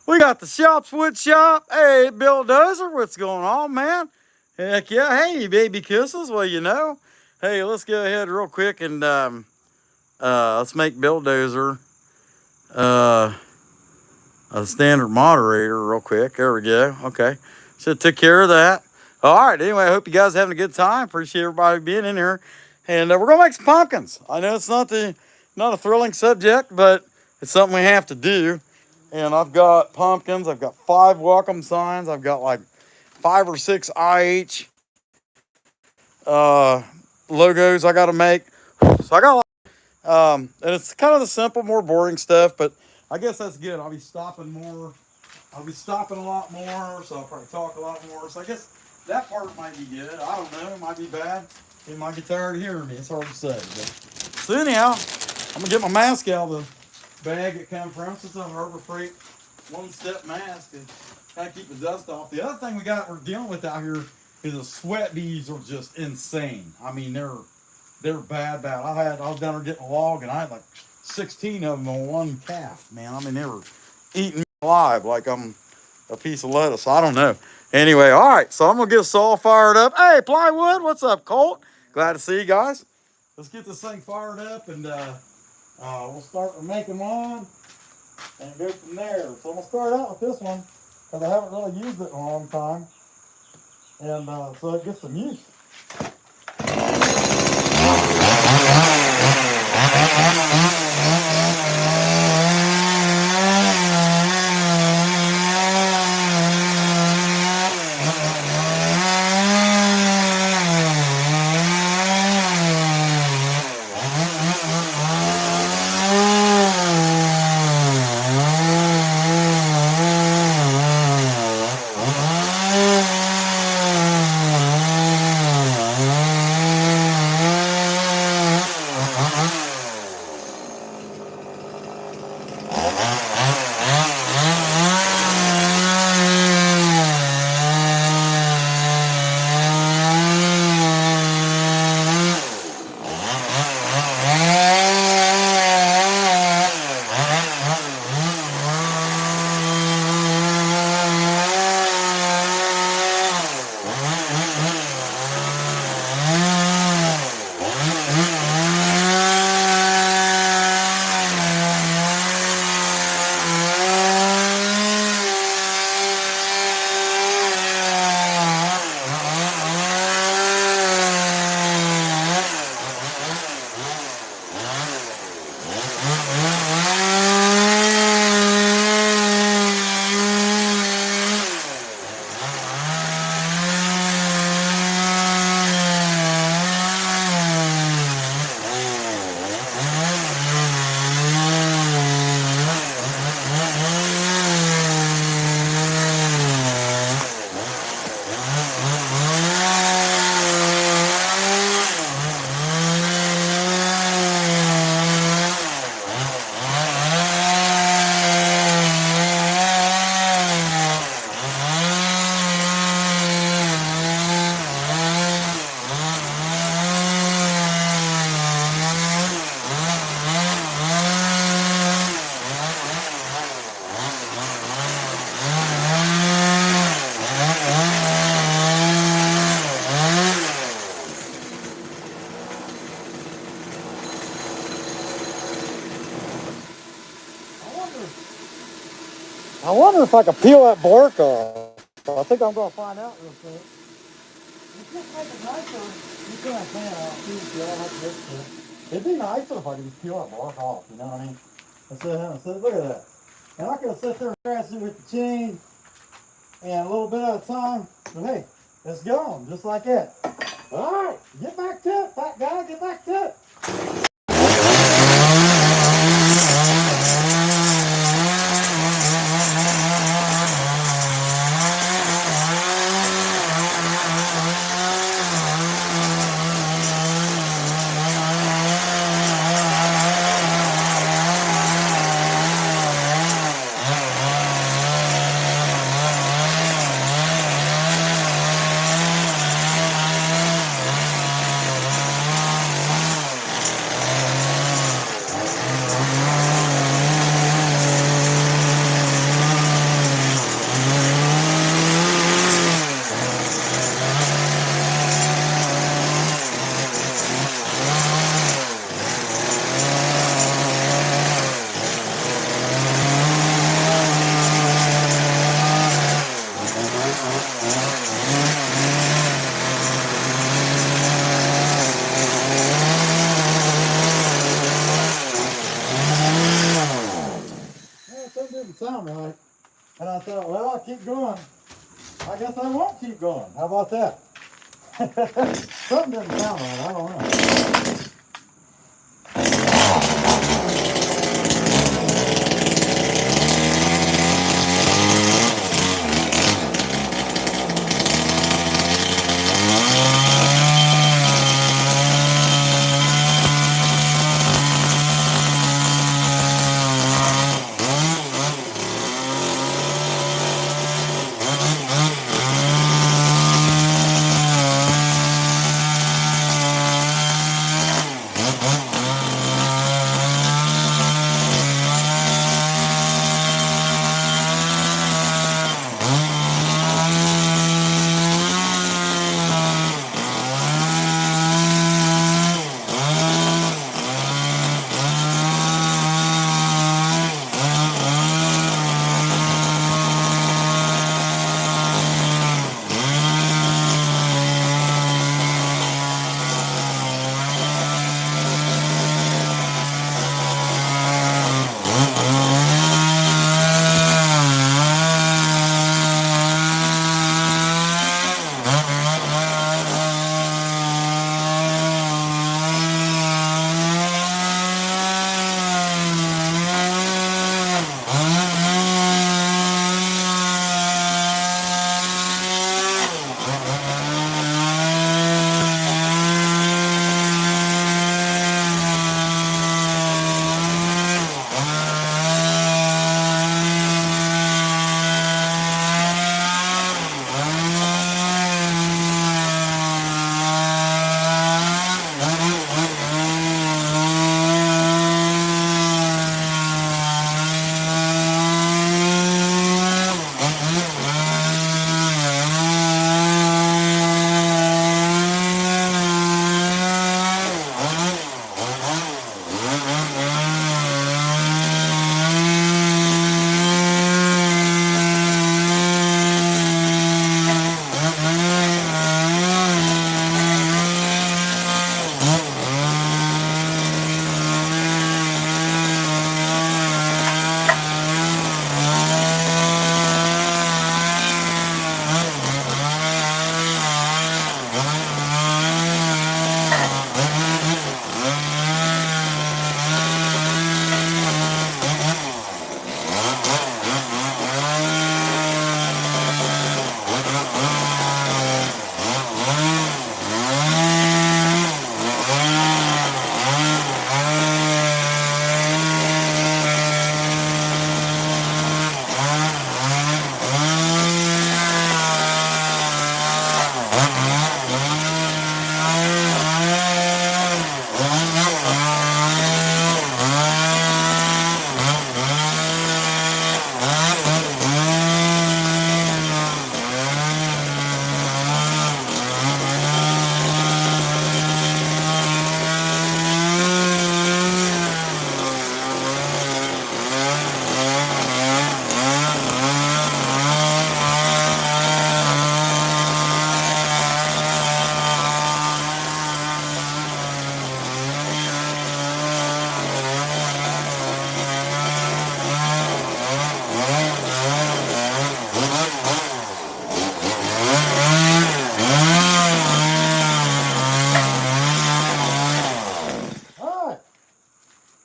We got the Shop's Wood Shop. Hey, Bill Dozer, what's going on, man? Heck yeah. Hey, baby kisses. Well, you know. Hey, let's go ahead real quick and let's make Bill Dozer a standard moderator real quick. There we go. Okay. So took care of that. All right. Anyway, I hope you guys are having a good time. Appreciate everybody being in here. And we're gonna make some pumpkins. I know it's not a thrilling subject, but it's something we have to do. And I've got pumpkins. I've got 5 welcome signs. I've got like 5 or 6 IH logos I got to make. So I got and it's kind of the simple, more boring stuff, but I guess that's good. I'll be stopping more. I'll be stopping a lot more, so I'll probably talk a lot more. So I guess that part might be good. I don't know. It might be bad. You might get tired of hearing me. It's hard to say. But, so anyhow, I'm going to get my mask out of the bag it come from. Since I'm a Harbor Freight one-step mask and kind of keep the dust off. The other thing we're dealing with out here is the sweat bees are just insane. I mean, they're bad. I was down there getting a log, and I had like 16 of them on one calf, man. I mean, they were eating me alive like I'm a piece of lettuce. I don't know. Anyway, all right, so I'm going to get us all fired up. Hey, Plywood, what's up, Colt? Glad to see you guys. Let's get this thing fired up, and we'll start making one and go from there. So I'm going to start out with this one because I haven't really used it in a long time. And so it gets some use. I wonder if I can peel that bark off. I think I'm going to find out real quick. It's just make it nicer. You can't fan out. See, I don't have to mix it. It'd be nicer if I could just peel that bark off, you know what I mean? Look at that. And I could have sat there and scratched it with the chain and a little bit at a time. But hey, it's gone, just like that. All right, get back to it, fat guy, get back to it. And I thought, well, I'll keep going. I guess I won't keep going. How about that? Something doesn't sound right. I don't know.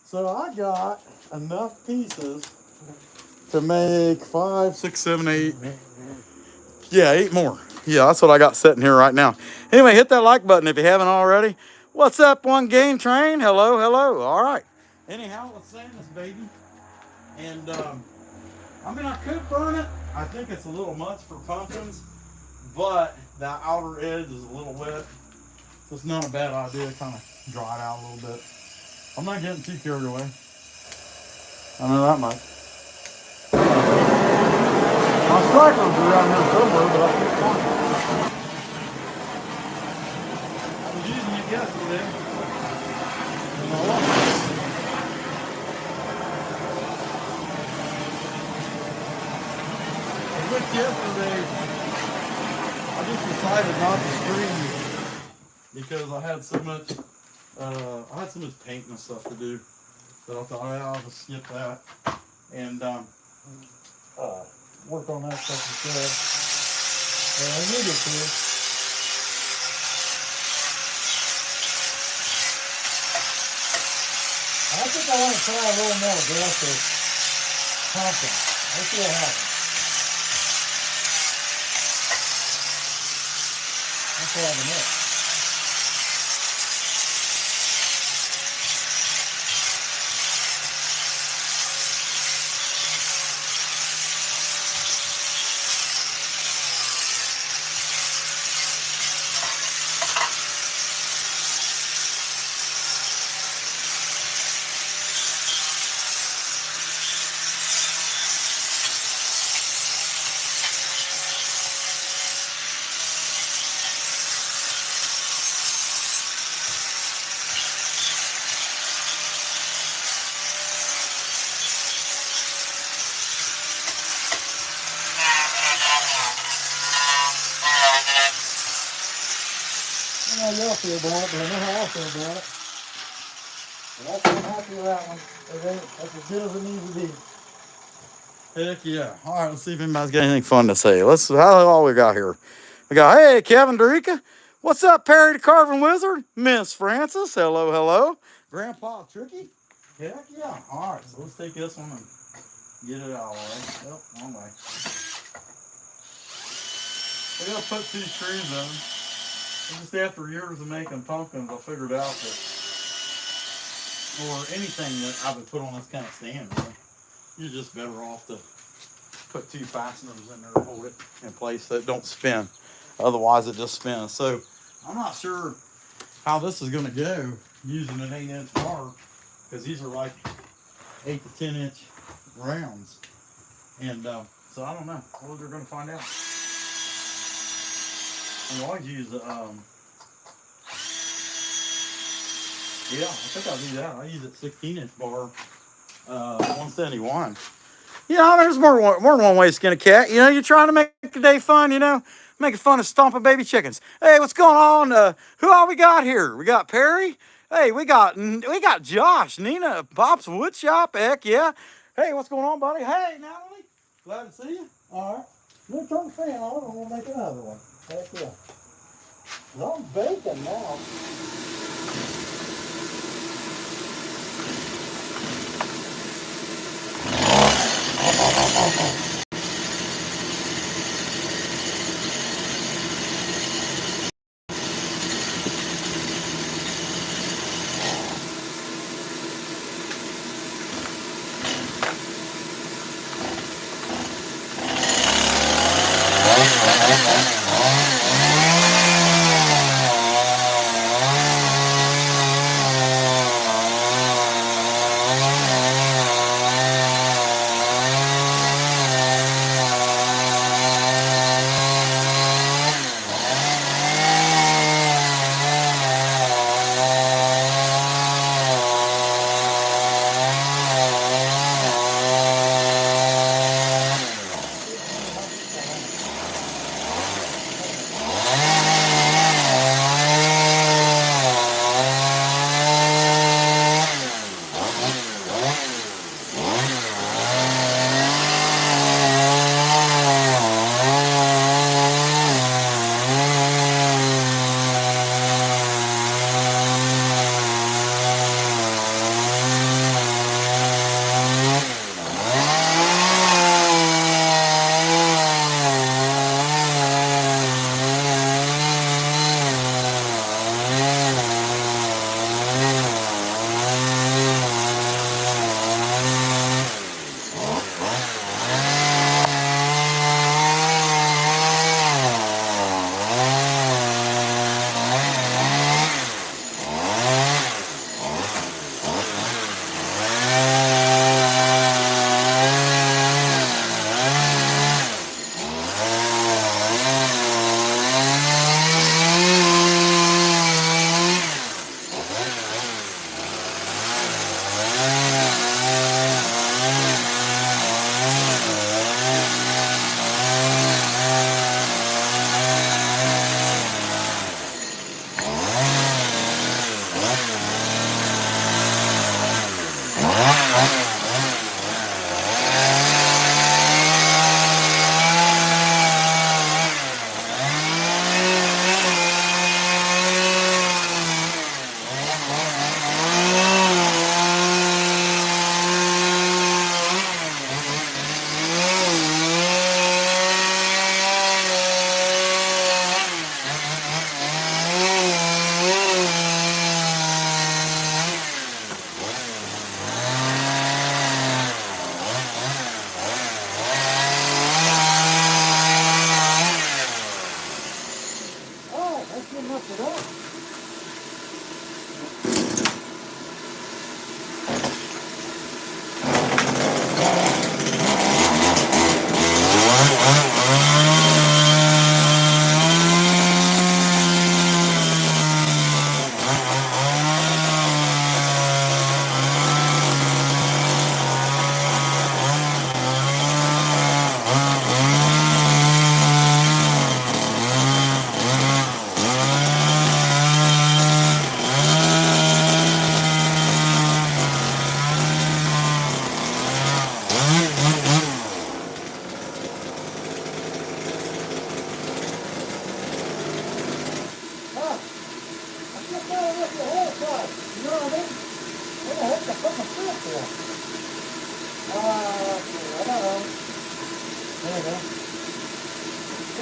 So I got enough pieces to make 5, 6, 7, 8. Yeah, 8 more. Yeah, that's what I got sitting here right now. Anyway, hit that like button if you haven't already. What's up, One Game Train? Hello, hello. All right. Anyhow, let's sand this baby. And, I mean, I could burn it. I think it's a little much for pumpkins, but that outer edge is a little wet. So it's not a bad idea to kind of dry it out a little bit. I'm not getting too carried away. I know that much. My strikers are around here somewhere, but I can't find them. I was using it yesterday. I looked yesterday. I just decided not to stream because I had so much paint and stuff to do that I thought I'll just skip that. And work on that stuff instead. I needed to. I think I want to try a little more aggressive pumping. Let's see what happens. That's all the next. I don't know how y'all feel about it, but I know how I feel about it. But I'm happy with that one. That's as good as it needs to be. Heck yeah. All right, let's see if anybody's got anything fun to say. How all we got here? We got, hey, Kevin Derica. What's up, Perry the Carving Wizard? Miss Francis. Hello, hello. Grandpa Tricky. Heck yeah. All right, so let's take this one and get it out, all right? Yep, wrong way. We gotta put 2 screws in. Just after years of making pumpkins, I figured out that for anything that I would put on this kind of stand, you're just better off to put 2 fasteners in there to hold it in place so it don't spin. Otherwise, it just spins. So I'm not sure how this is going to go using an 8-inch bar, because these are like 8 to 10 inch rounds. And so I don't know. Well, we're going to find out. I always use yeah, I think I'll do that. I use a 16-inch bar, 171. You know, there's more than one way to skin a cat. You know, you're trying to make the day fun, you know, making fun of stomping baby chickens. Hey, what's going on? Who all we got here? We got Perry. Hey, we got Josh, Nina, Pop's Wood Shop. Heck yeah. Hey, what's going on, buddy? Hey, Natalie. Glad to see you. All right. We'll turn the fan on and we'll make another one. Heck yeah. Well, I'm baking now.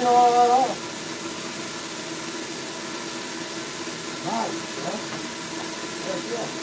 peel all that off. Nice, huh? Heck yeah.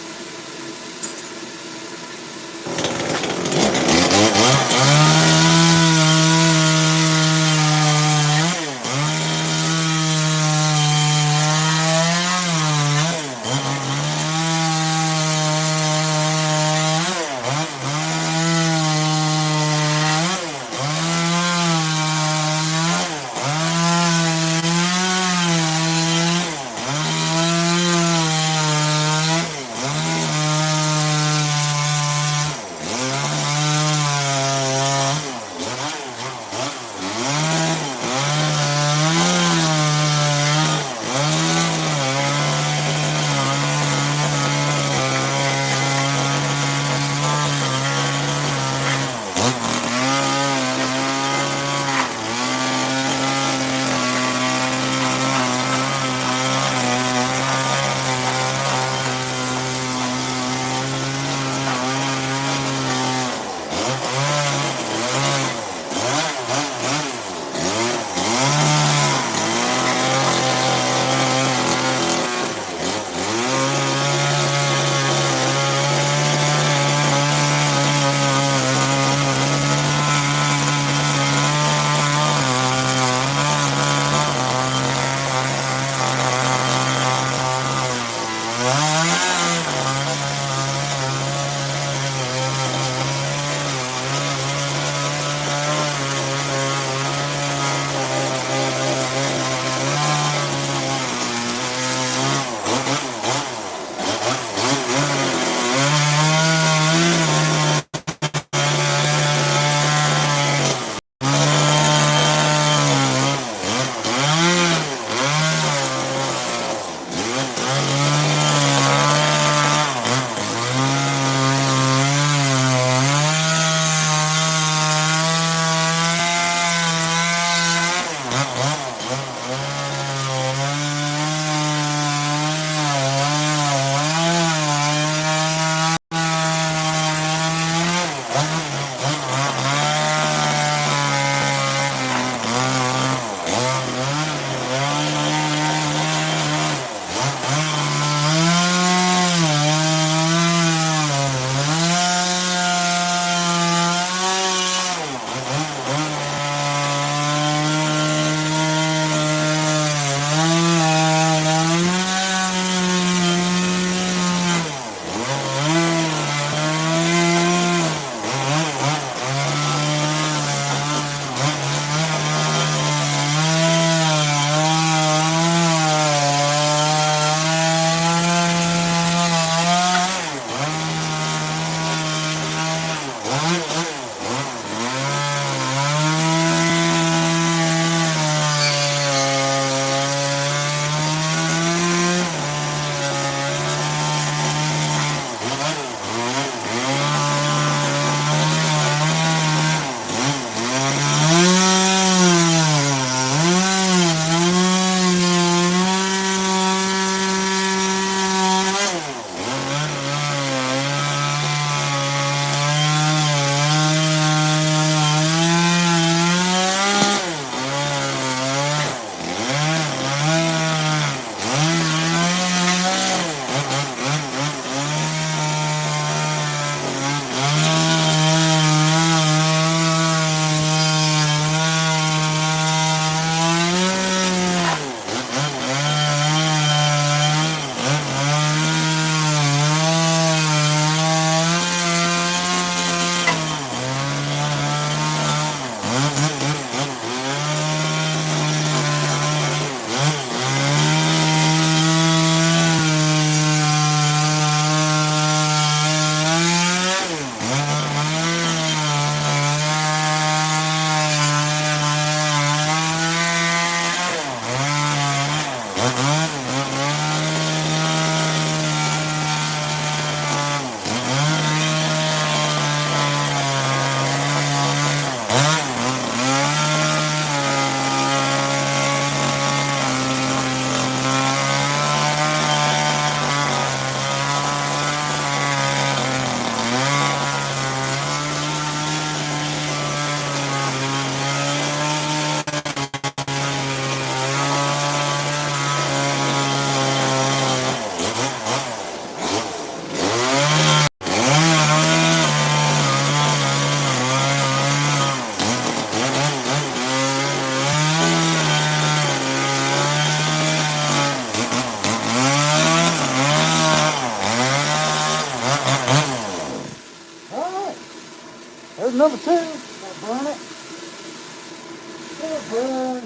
burn,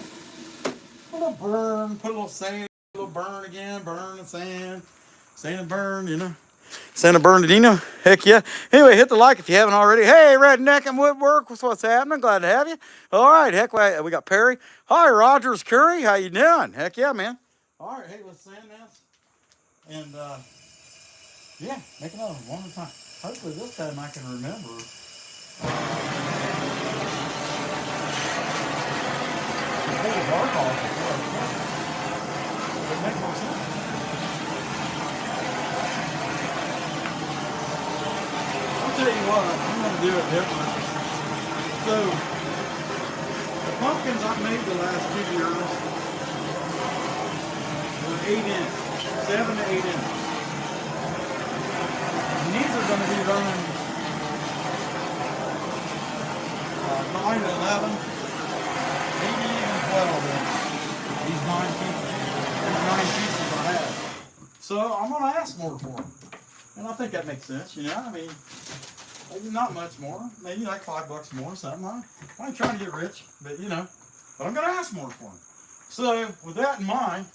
a little burn, put a little sand, a little burn again, burn and sand, sand and burn, you know. Santa Bernardino, heck yeah. Anyway, hit the like if you haven't already. Hey, Redneck and Woodwork, what's happening? Glad to have you. All right, heck, we got Perry. Hi, Rogers Curry, how you doing? Heck yeah, man. All right, hey, let's sand this. And, yeah, make another one at a time. Hopefully this time I can remember. Pull the bark off before I start. It makes more sense. I'll tell you what, I'm going to do it different. So, the pumpkins I've made the last 2 years were 8 inch, 7 to 8 inch. And these are going to be running 9 to 11, maybe even 12 inch. These 9 pieces I have. So I'm going to ask more for them. And I think that makes sense, you know. I mean, maybe not much more, maybe like $5 more or something. I ain't trying to get rich, but you know, but I'm going to ask more for them. So with that in mind,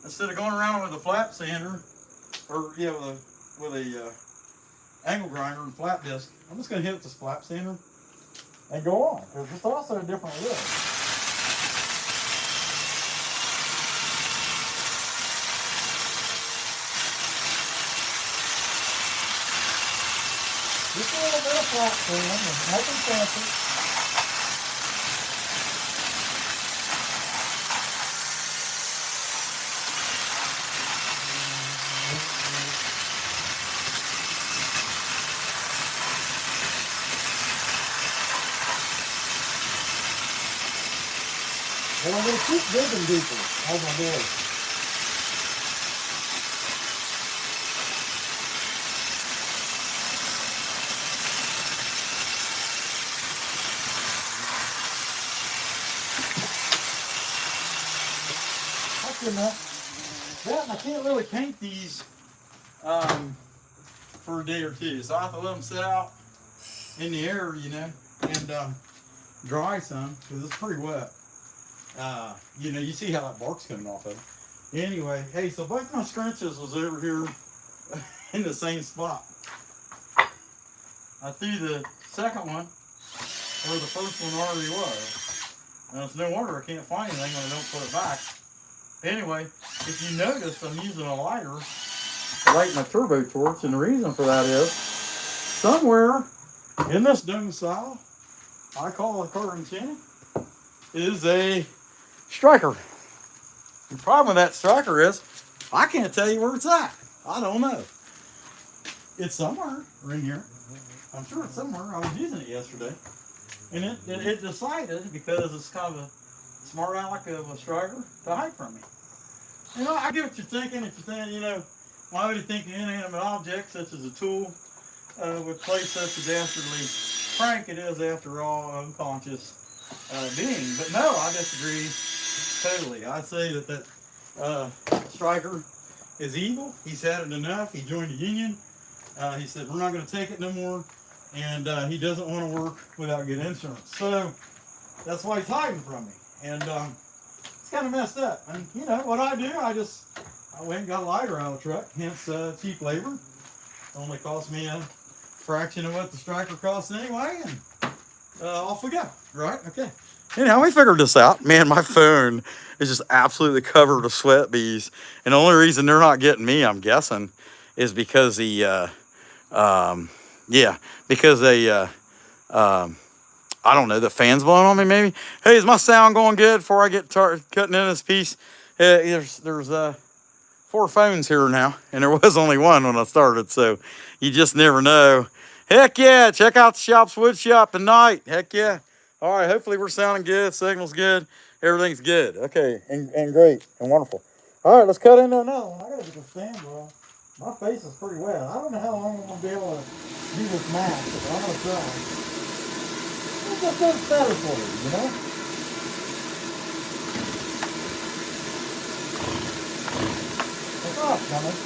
instead of going around with a flat sander, or yeah, with a angle grinder and flat disc, I'm just going to hit this flat sander and go on, because it's also a different wood. Just a little bit of flat sand, nothing fancy. And I'm going to keep digging deeper as I do. That's good enough. Yeah, I can't really paint these for a day or two, so I have to let them sit out in the air, you know, and dry some, because it's pretty wet. You know, you see how that bark's coming off of it. Anyway, hey, so both my scrunches was over here in the same spot. I threw the second one where the first one already was. And it's no wonder I can't find anything when I don't put it back. Anyway, if you notice, I'm using a lighter to light my turbo torch, and the reason for that is somewhere in this domicile, I call a carbon channel, is a striker. The problem with that striker is I can't tell you where it's at. I don't know. It's somewhere in here. I'm sure it's somewhere. I was using it yesterday, and it decided, because it's kind of a smart aleck of a striker, to hide from me. You know, I get what you're thinking. If you're thinking, you know, why would you think an inanimate object such as a tool would play such a dastardly prank? It is, after all, unconscious being. But no, I disagree totally. I say that striker is evil. He's had it enough. He joined the union. He said, we're not going to take it no more. And he doesn't want to work without good insurance. So that's why he's hiding from me. And it's kind of messed up. And you know what I do? I went and got a lighter out of the truck. Hence cheap labor. Only cost me a fraction of what the striker costs anyway. And off we go. Right? Okay. Anyhow, we figured this out. Man, my phone is just absolutely covered with sweat bees. And the only reason they're not getting me, I'm guessing, is because I don't know, the fan's blowing on me maybe. Hey, is my sound going good before I get cutting in this piece? There's 4 phones here now, and there was only one when I started, so you just never know. Heck yeah, check out the shop's wood shop tonight. Heck yeah. All right, hopefully we're sounding good, signal's good, everything's good. Okay, and great and wonderful. All right, let's cut into another one. I gotta get the stand, bro. My face is pretty wet. I don't know how long I'm gonna be able to do this mask, but I'm gonna try. It just does better for you, you know? It's off, coming.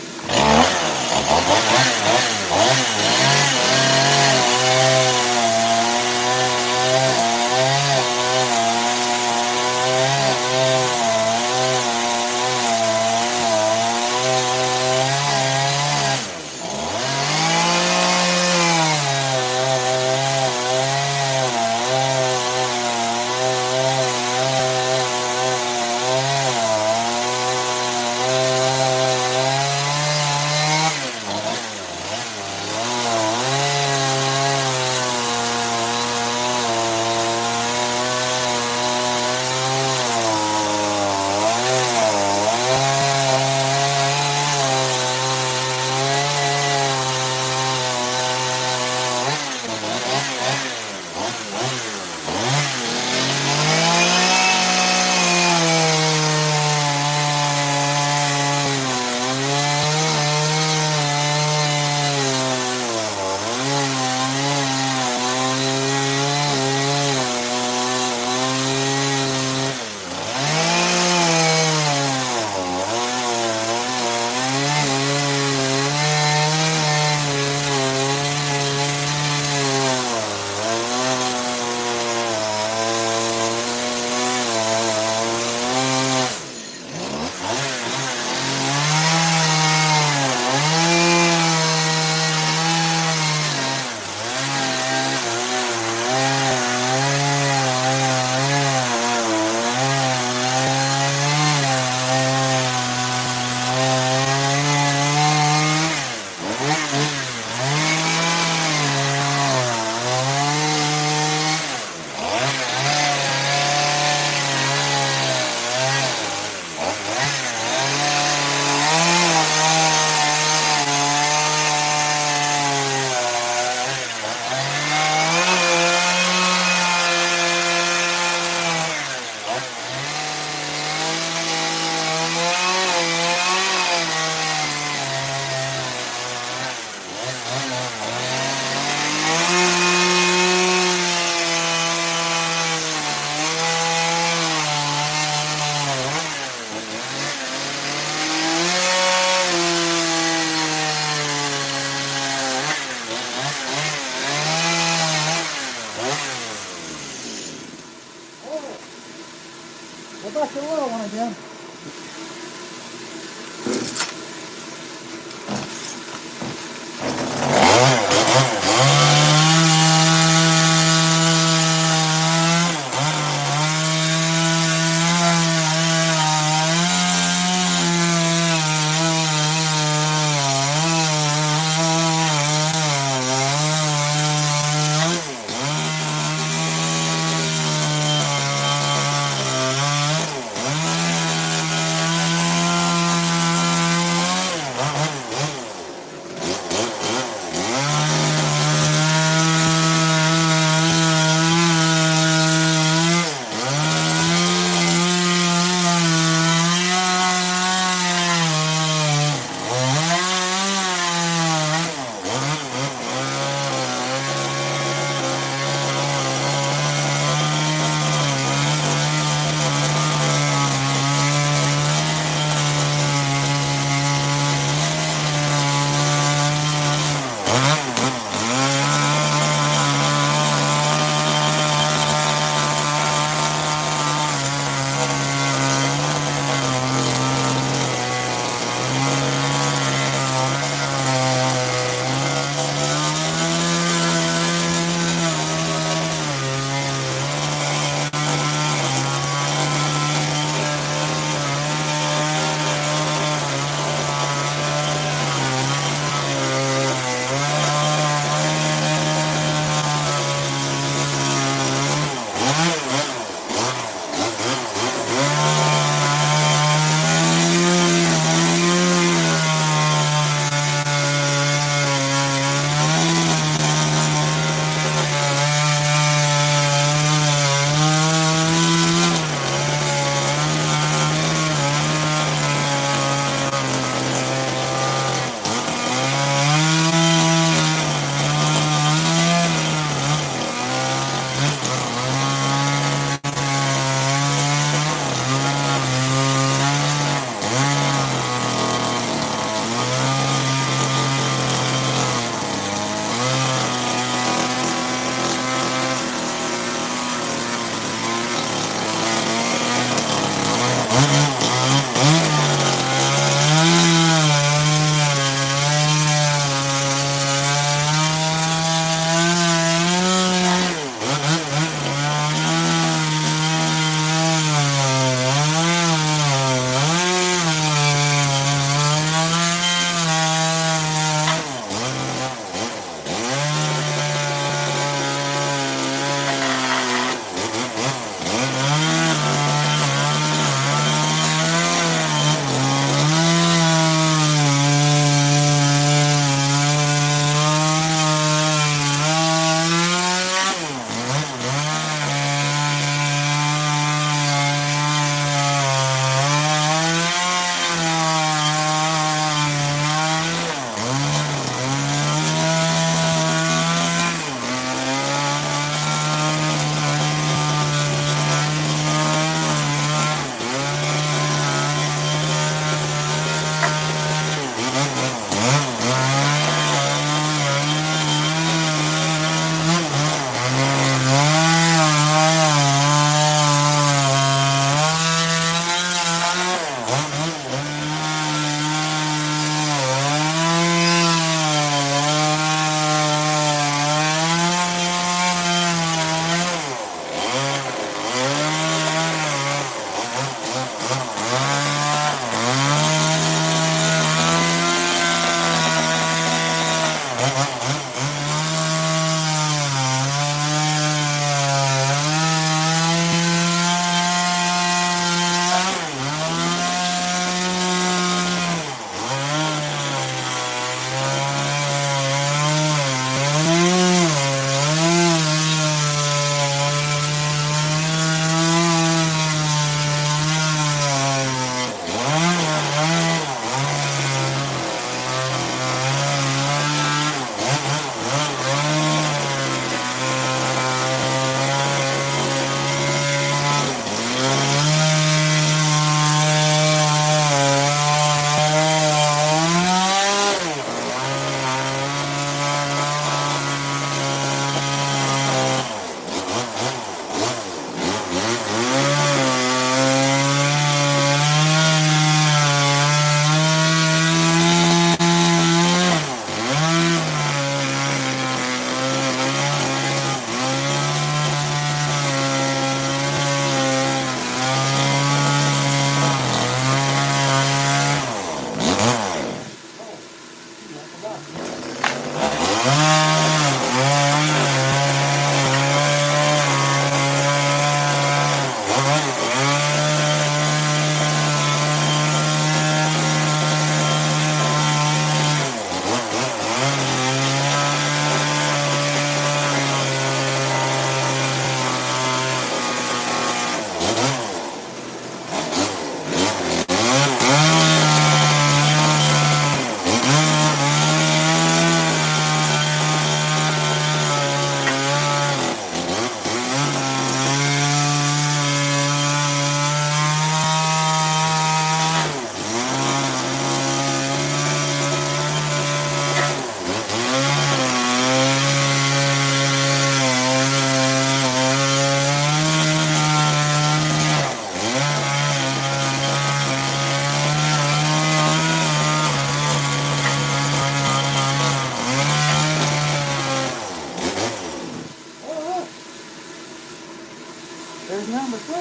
Go back to the little one again.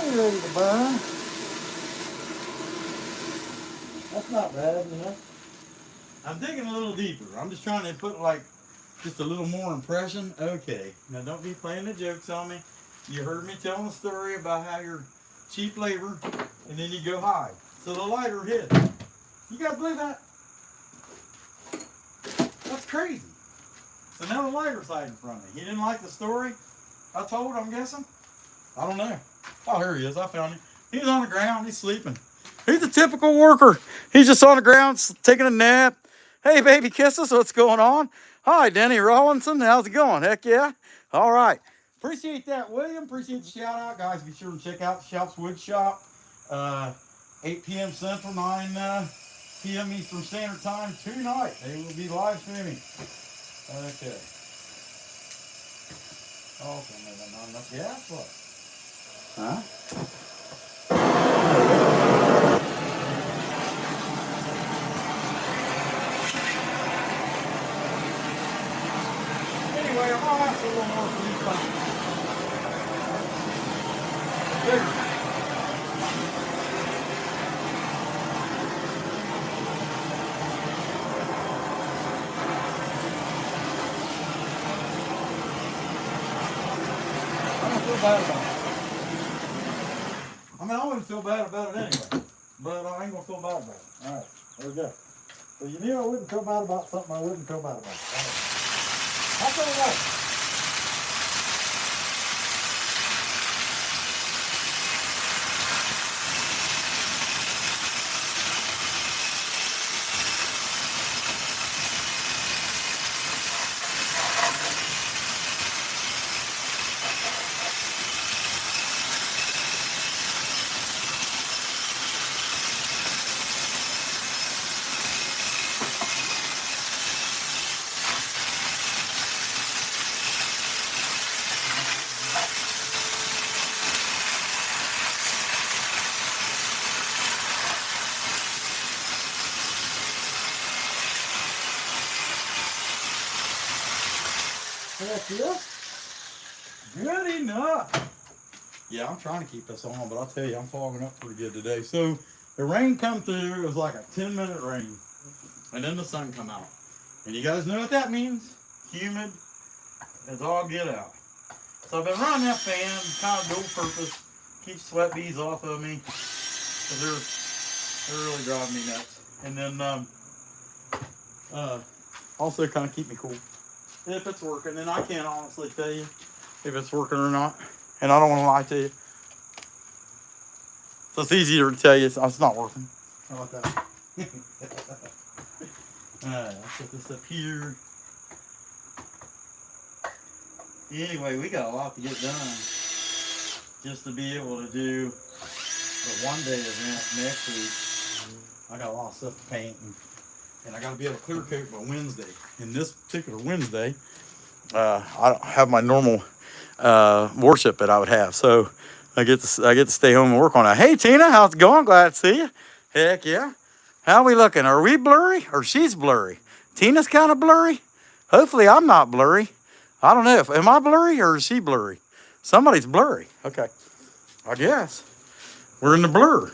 finally ready to burn. That's not bad, you know. I'm digging a little deeper. I'm just trying to put like just a little more impression. Okay, now don't be playing the jokes on me. You heard me telling the story about how you're cheap labor and then you go high. So the lighter hit. You gotta believe that? That's crazy. So now the lighter's hiding from me. He didn't like the story I told, I'm guessing? I don't know. Oh, here he is. I found him. He's on the ground. He's sleeping. He's a typical worker. He's just on the ground taking a nap. Hey, baby kisses. What's going on? Hi, Denny Rawlinson. How's it going? Heck yeah. All right. Appreciate that, William. Appreciate the shout out. Guys, be sure to check out the Shop's Wood Shop. 8 p.m. Central, 9 p.m. Eastern Standard Time tonight. They will be live streaming. Okay. Oh, maybe not enough gas. What? Huh? Anyway, I'm gonna have a little more for these things. I don't feel bad about it. I mean, I wouldn't feel bad about it anyway, but I ain't gonna feel bad about it. All right, there we go. So you knew I wouldn't feel bad about something I wouldn't feel bad about. All right. I'll tell you what. Heck yeah. Good enough. Yeah, I'm trying to keep this on, but I'll tell you, I'm fogging up pretty good today. So the rain come through, it was like a 10-minute rain. And then the sun come out. And you guys know what that means? Humid as all get out. So I've been running that fan, kind of dual purpose, keep sweat bees off of me. Because they're really driving me nuts. And then also kind of keep me cool. If it's working, and I can't honestly tell you if it's working or not. And I don't want to lie to you. So it's easier to tell you it's not working. How about that? Alright, I'll put this up here. Anyway, we got a lot to get done. Just to be able to do the one-day event next week. I got a lot of stuff to paint. And I got to be able to clear coat by Wednesday. And this particular Wednesday, I don't have my normal worship that I would have. So I get to stay home and work on it. Hey, Tina, how's it going? Glad to see you. Heck yeah. How are we looking? Are we blurry or she's blurry? Tina's kind of blurry. Hopefully I'm not blurry. I don't know. Am I blurry or is she blurry? Somebody's blurry. Okay. I guess. We're in the blur.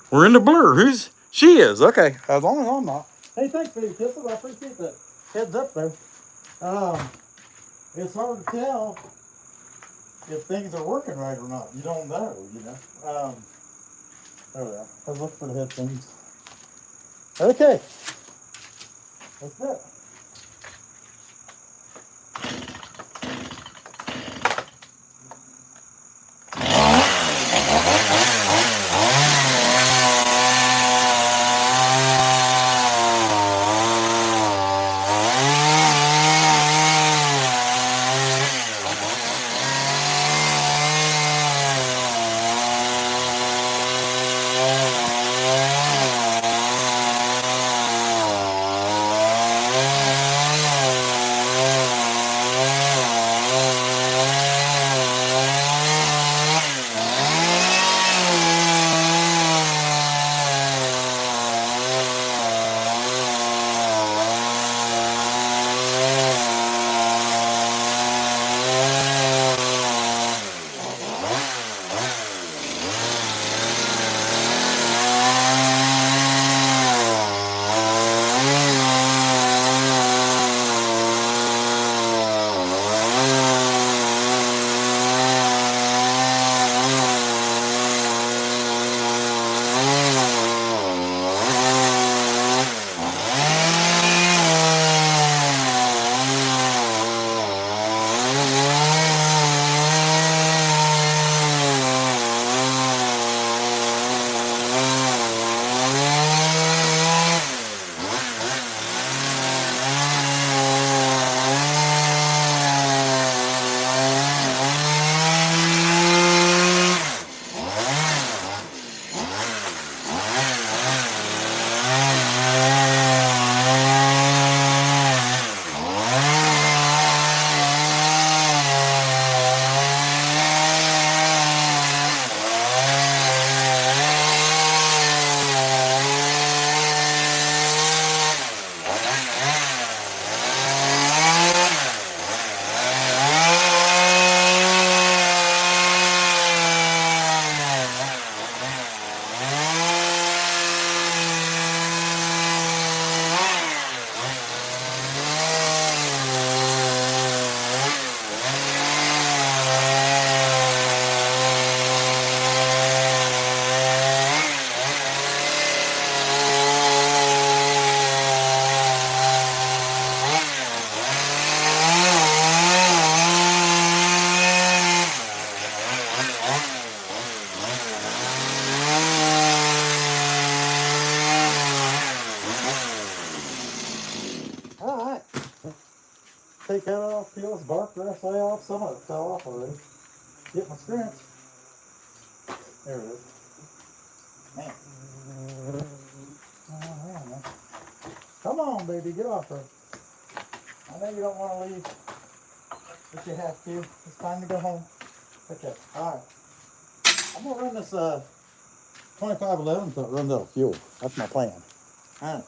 We're in the blur. She is. Okay. As long as I'm not. Hey, thanks for the kisses. I appreciate that heads up there. It's hard to tell if things are working right or not. You don't know, you know. There we are. Let's look for the headphones. Okay. That's it. take that off, peel this bark the rest of the way off. Some of it fell off already. Get my scrunch. There it is. Man. Oh, man. Come on, baby, get off her. I know you don't want to leave, but you have to. It's time to go home. Okay, all right. I'm gonna run this 2511 so it runs out of fuel. That's my plan. All right.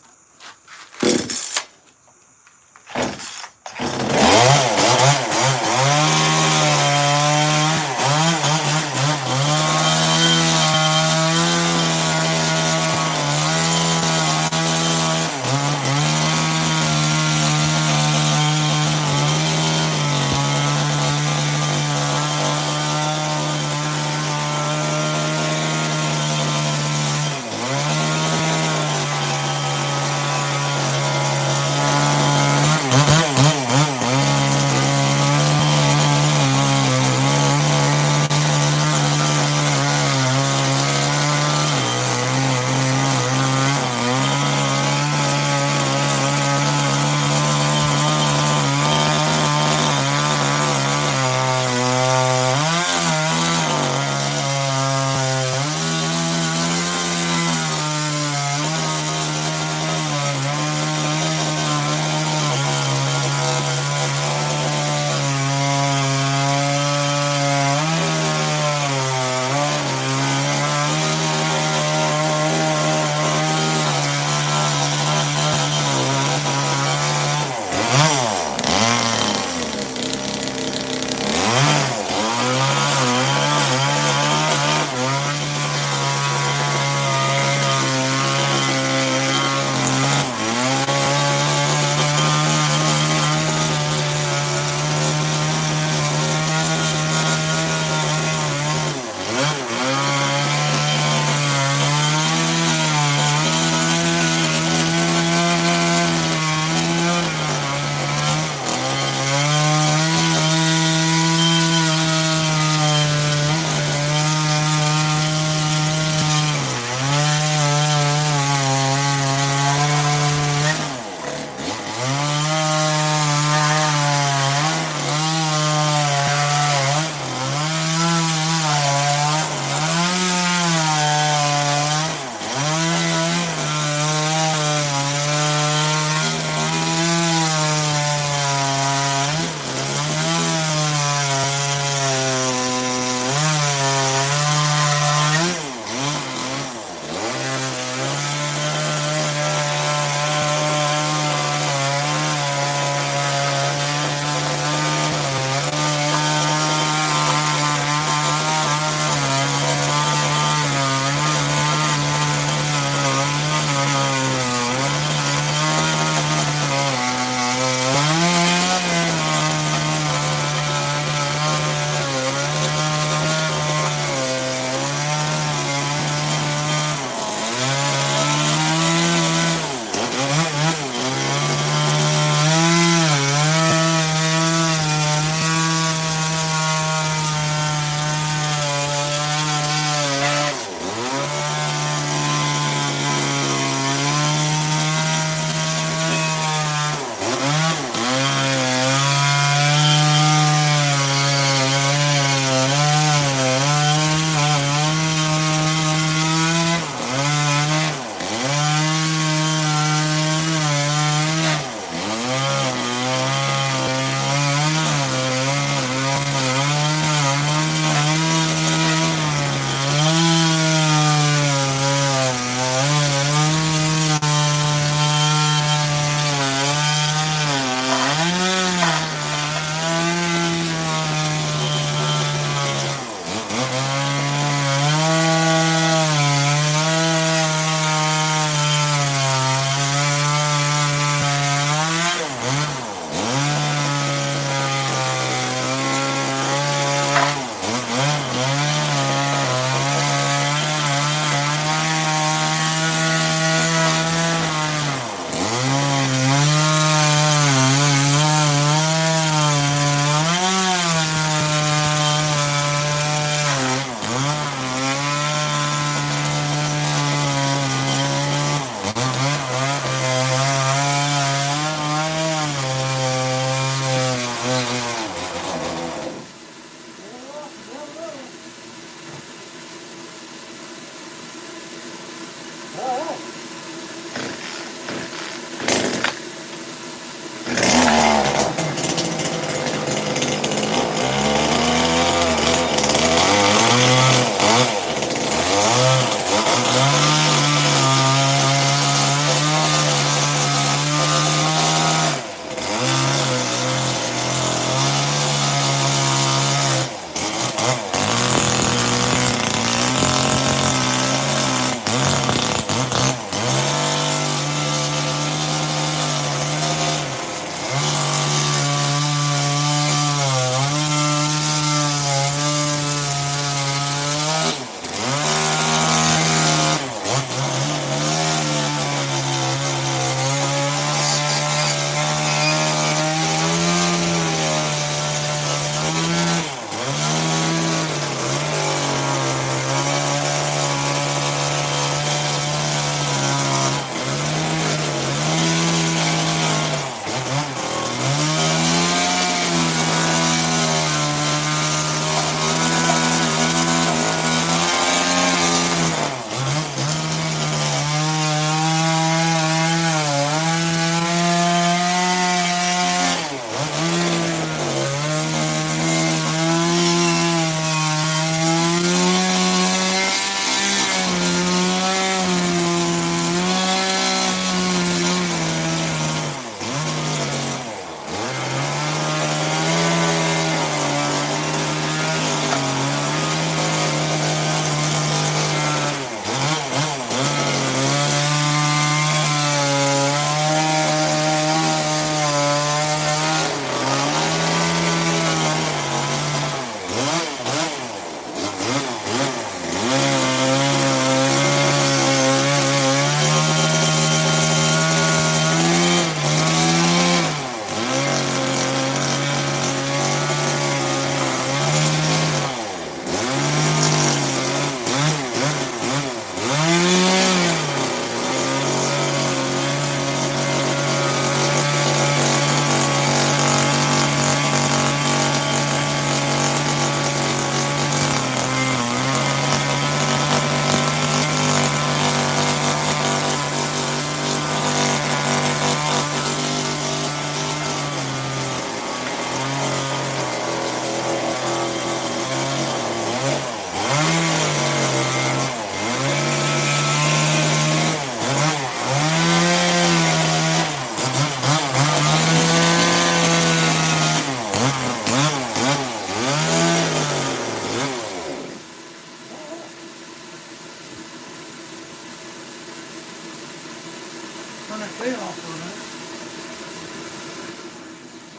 turn that fan off for a minute.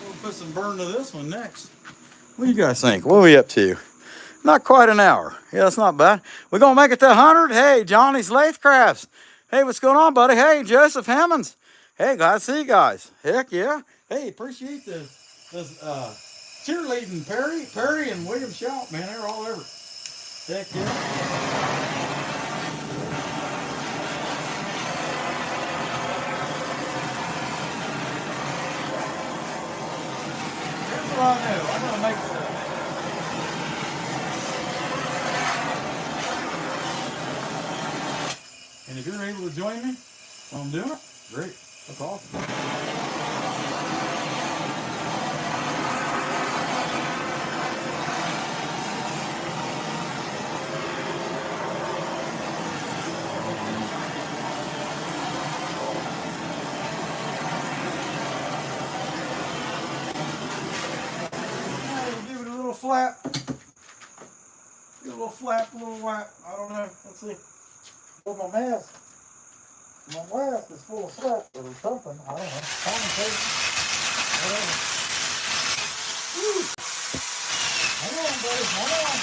We'll put some burn to this one next. What do you guys think? What are we up to? Not quite an hour. Yeah, that's not bad. We're going to make it to 100. Hey, Johnny's Lathe Crafts. Hey, what's going on, buddy? Hey, Joseph Hammonds. Hey, glad to see you guys. Heck yeah. Hey, appreciate this cheerleading. Perry and William Shout, man. They're all over. Heck yeah. Here's what I do. I'm going to make stuff. And if you're able to join me while I'm doing it, great. That's awesome. Give it a little flap. Give it a little flap, a little whack. I don't know. Let's see. Well, my mask is full of sweat or something. I don't know. Commentate. Whatever. Woo. Hang on, buddy. Hang on.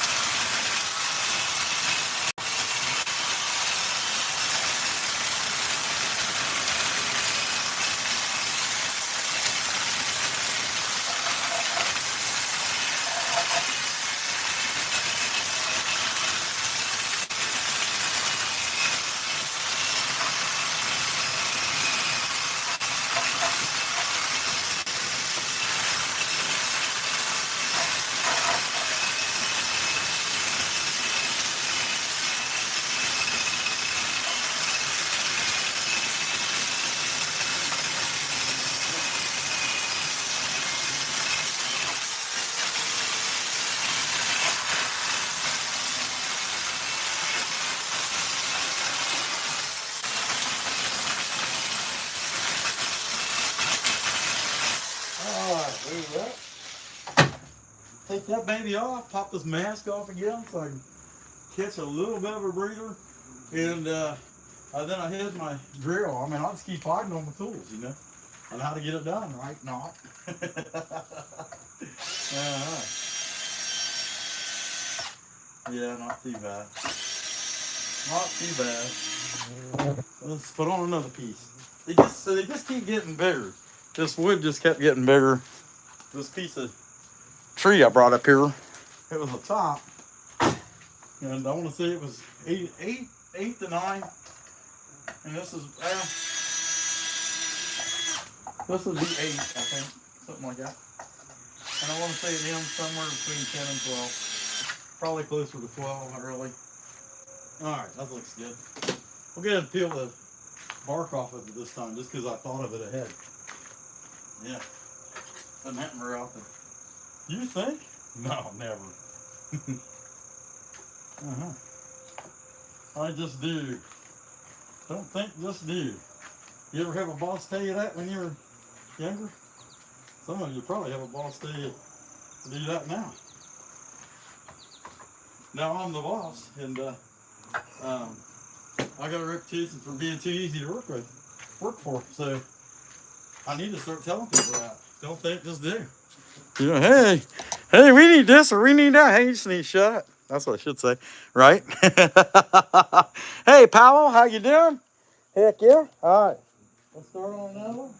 Take that baby off, pop this mask off again so I can catch a little bit of a breather. And then I hit my drill. I mean, I'll just keep fighting on the tools, you know, on how to get it done, right? Not. Yeah, not too bad. Not too bad. Let's put on another piece. They just keep getting bigger. This wood just kept getting bigger. This piece of tree I brought up here, it was a top, and I want to say it was eight to 9, and this is the 8, I think, something like that. And I want to say it ends somewhere between 10 and 12, probably closer to 12, really. All right, that looks good. We'll go ahead and peel the bark off of it this time, just because I thought of it ahead. Yeah, doesn't happen very often. You think? No, never. I just do. Don't think, just do. You ever have a boss tell you that when you were younger? Some of you probably have a boss tell you to do that now. Now I'm the boss, and I got a reputation for being too easy to work for. So I need to start telling people that. Don't think, just do. You know, hey, we need this or we need that. Hey, you just need to shut up. That's what I should say, right? Hey, Powell, how you doing? Heck yeah. All right. Let's start on another one.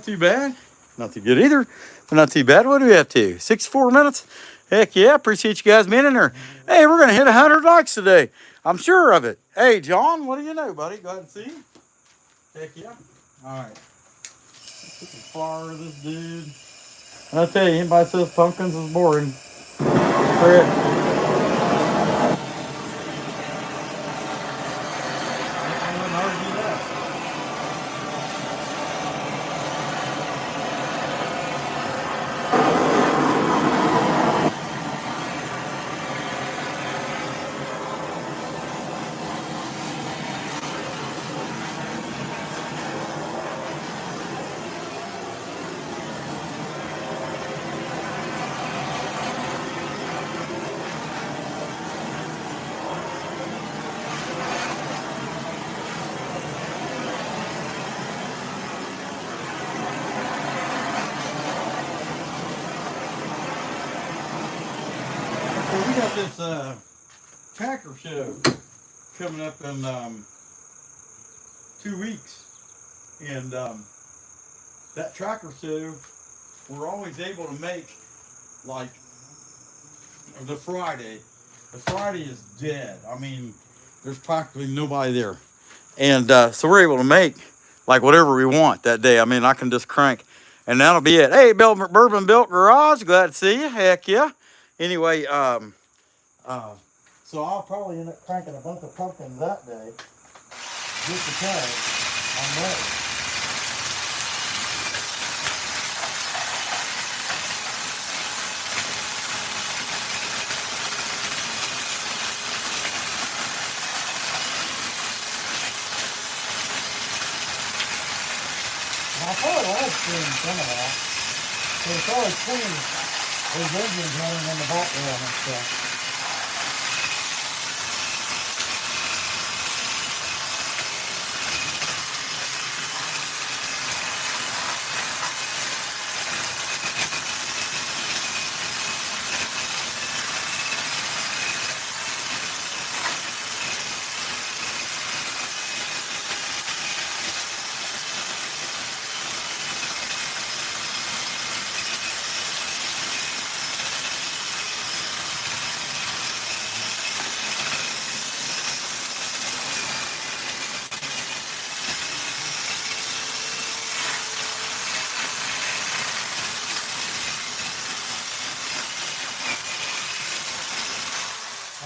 too bad. Not too good either, but not too bad. What do we have to? 64 minutes? Heck yeah, appreciate you guys being in there. Hey, we're going to hit 100 likes today. I'm sure of it. Hey, John, what do you know, buddy? Go ahead and see. Heck yeah. All right. This is far, this dude. And I tell you, anybody says pumpkins is boring, correct. We got this tractor show coming up in 2 weeks, and that tractor show, we're always able to make like the Friday. The Friday is dead. I mean, there's practically nobody there, and so we're able to make like whatever we want that day. I mean, I can just crank, and that'll be it. Hey, Bourbon Built Garage, glad to see you. Heck yeah. Anyway, so I'll probably end up cranking a bunch of pumpkins that day, just because I'm ready. I thought I was seeing some of that. So it's always clean. There's engines running in the background and stuff.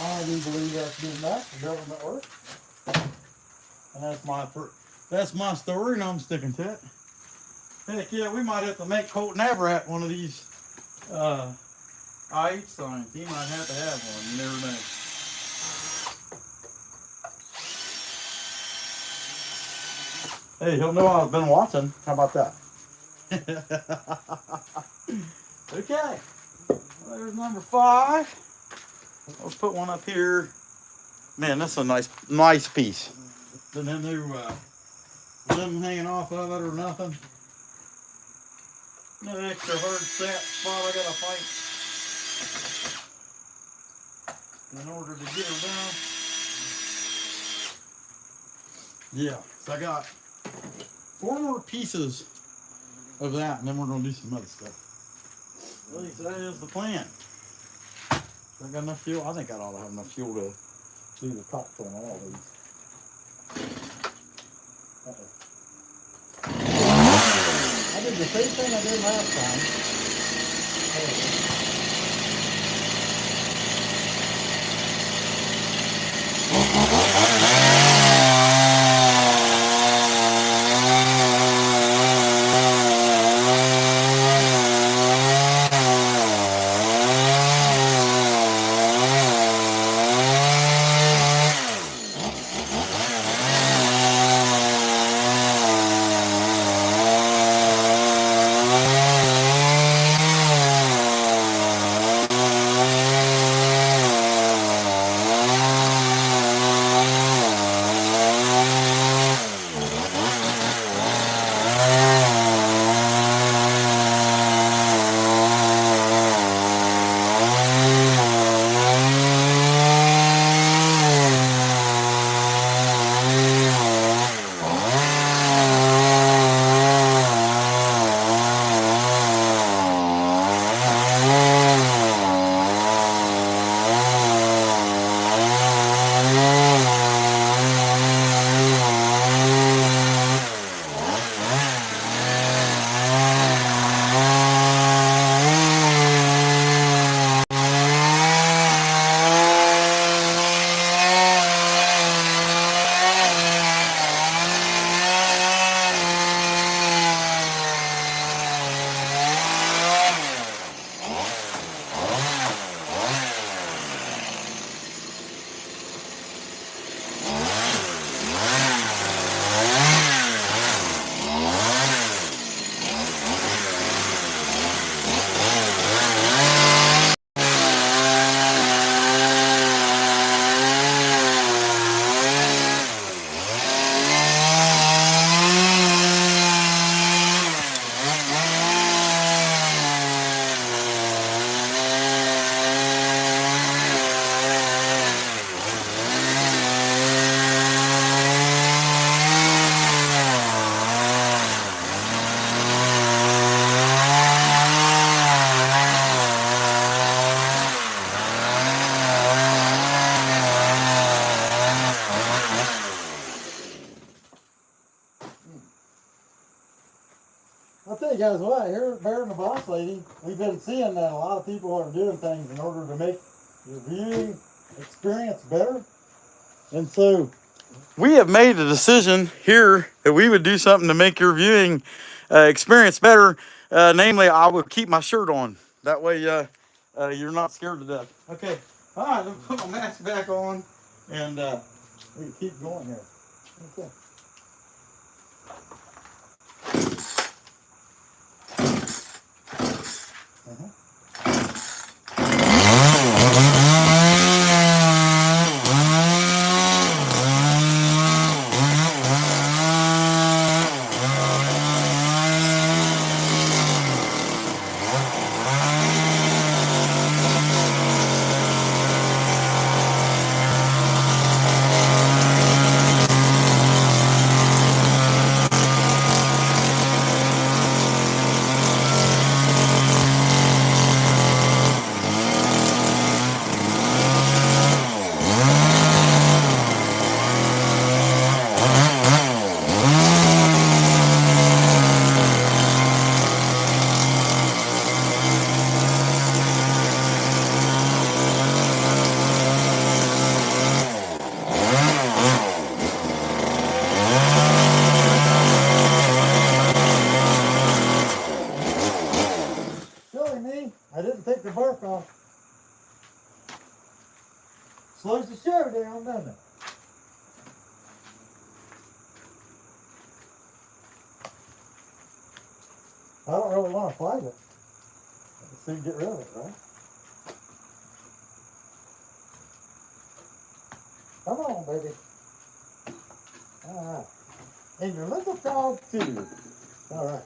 I do believe that's good enough for government work. And that's my story, and I'm sticking to it. Heck yeah, we might have to make Colton Avrat one of these IH signs. He might have to have one, you never know. Hey, he'll know I've been watching. How about that? Okay, well, there's number 5. Let's put one up here. Man, that's a nice piece. Didn't have no limb hanging off of it or nothing. No extra hard sat spot I gotta fight in order to get her down. Yeah, so I got 4 more pieces of that, and then we're gonna do some other stuff. At least that is the plan. I got enough fuel. I think I ought to have enough fuel to do the tops on all these. I did the same thing I did last guess what? Here at Bear and the Boss Lady, we've been seeing that a lot of people are doing things in order to make your viewing experience better. And so we have made a decision here that we would do something to make your viewing experience better. Namely, I would keep my shirt on. That way you're not scared to death. Okay, all right, let me put my mask back on and we can keep going here. Okay. I didn't take the bark off. Slows the show down, doesn't it? I don't really want to fight it. Let's see, get rid of it, right? Come on, baby. All right. And your little dog, too. All right.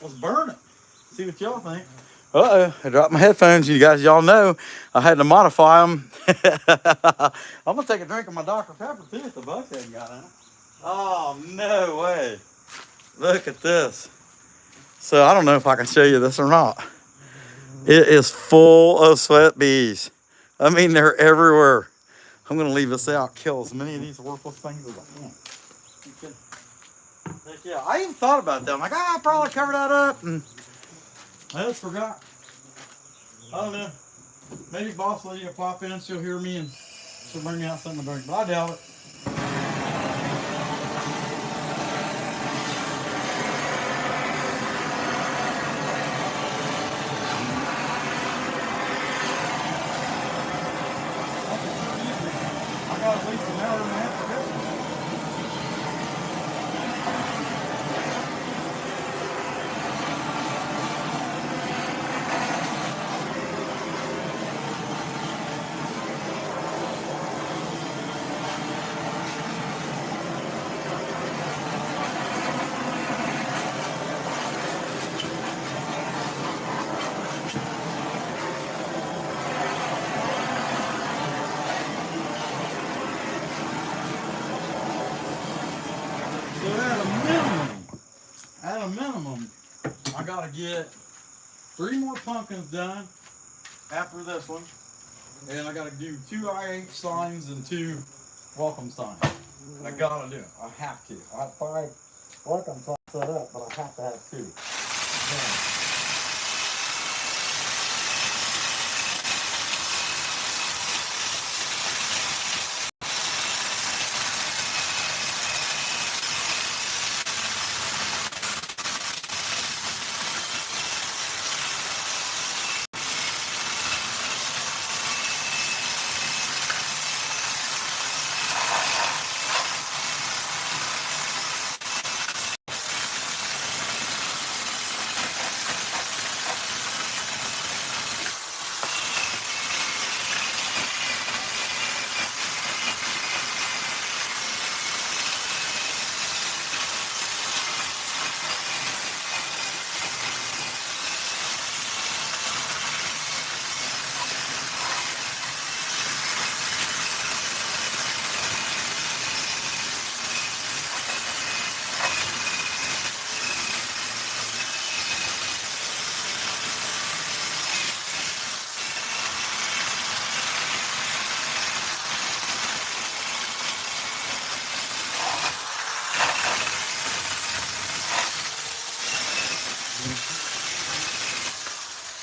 Let's burn it. See what y'all think. Uh-oh, I dropped my headphones. Y'all know I had to modify them. I'm gonna take a drink of my Dr. Pepper too if the bugs hadn't got in it. Oh, no way. Look at this. So I don't know if I can show you this or not. It is full of sweat bees. I mean, they're everywhere. I'm gonna leave this out, kill as many of these worthless things as I can. Heck yeah, I even thought about that. I'm like, I'll probably cover that up. And I just forgot. I don't know. Maybe boss lady will pop in, she'll hear me, and she'll bring me out something to drink. But I doubt it. I got at least an hour and a half to go. So at a minimum, I gotta get 3 more pumpkins done after this one. And I gotta do 2 IH signs and 2 welcome signs. I gotta do it. I have to. I have 5 welcome signs set up, but I have to have 2. Yeah.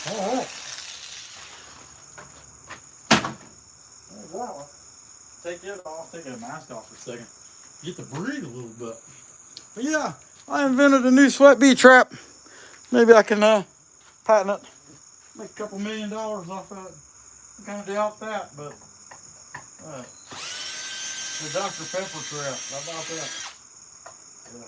All right. There's that one. Take it off, take a mask off for a second. Get to breathe a little bit. But yeah, I invented a new sweat bee trap. Maybe I can patent it. Make a couple $1 million off of it. I kind of doubt that, but the Dr. Pepper trap. How about that? Yeah.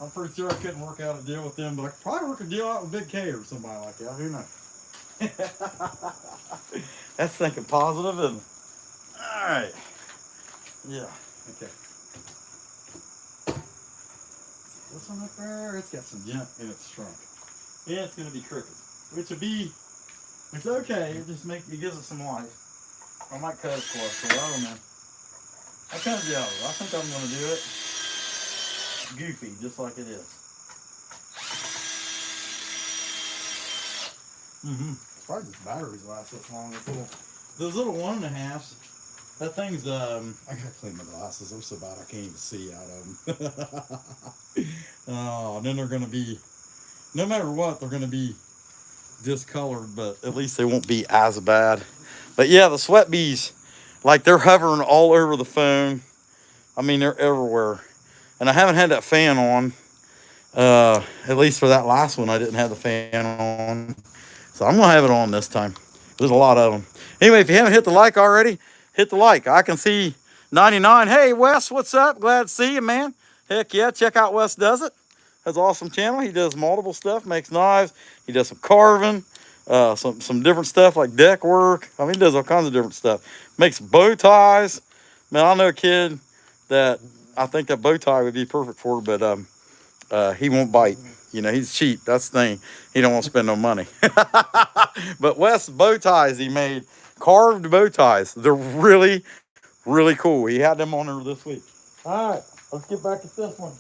I'm pretty sure I couldn't work out a deal with them, but I could probably work a deal out with Big K or somebody like that. Who knows? That's thinking positive, isn't it? All right. Yeah. Okay. This one up there, it's got some junk in its trunk. Yeah, it's gonna be crooked, which would be, it's okay. It just gives it some life. I might cut it close, so I don't know. I kind of doubt it. I think I'm gonna do it goofy, just like it is. Surprised this batteries last this long. Those little 1.5s. That thing's I gotta clean my glasses. They're so bad I can't even see out of them. Oh, and then they're gonna be, no matter what, they're gonna be discolored, but at least they won't be as bad. But yeah, the sweat bees, like they're hovering all over the phone. I mean, they're everywhere. And I haven't had that fan on. At least for that last one, I didn't have the fan on. So I'm gonna have it on this time. There's a lot of them. Anyway, if you haven't hit the like already, hit the like. I can see 99. Hey, Wes, what's up? Glad to see you, man. Heck yeah, check out Wes Does It. Has an awesome channel. He does multiple stuff, makes knives. He does some carving, some different stuff like deck work. I mean, he does all kinds of different stuff. Makes bow ties. Man, I know a kid that I think that bow tie would be perfect for it, but he won't bite. You know, he's cheap. That's the thing. He don't want to spend no money. But Wes bow ties he made, carved bow ties. They're really, really cool. He had them on there this week. All right, let's get back at this one.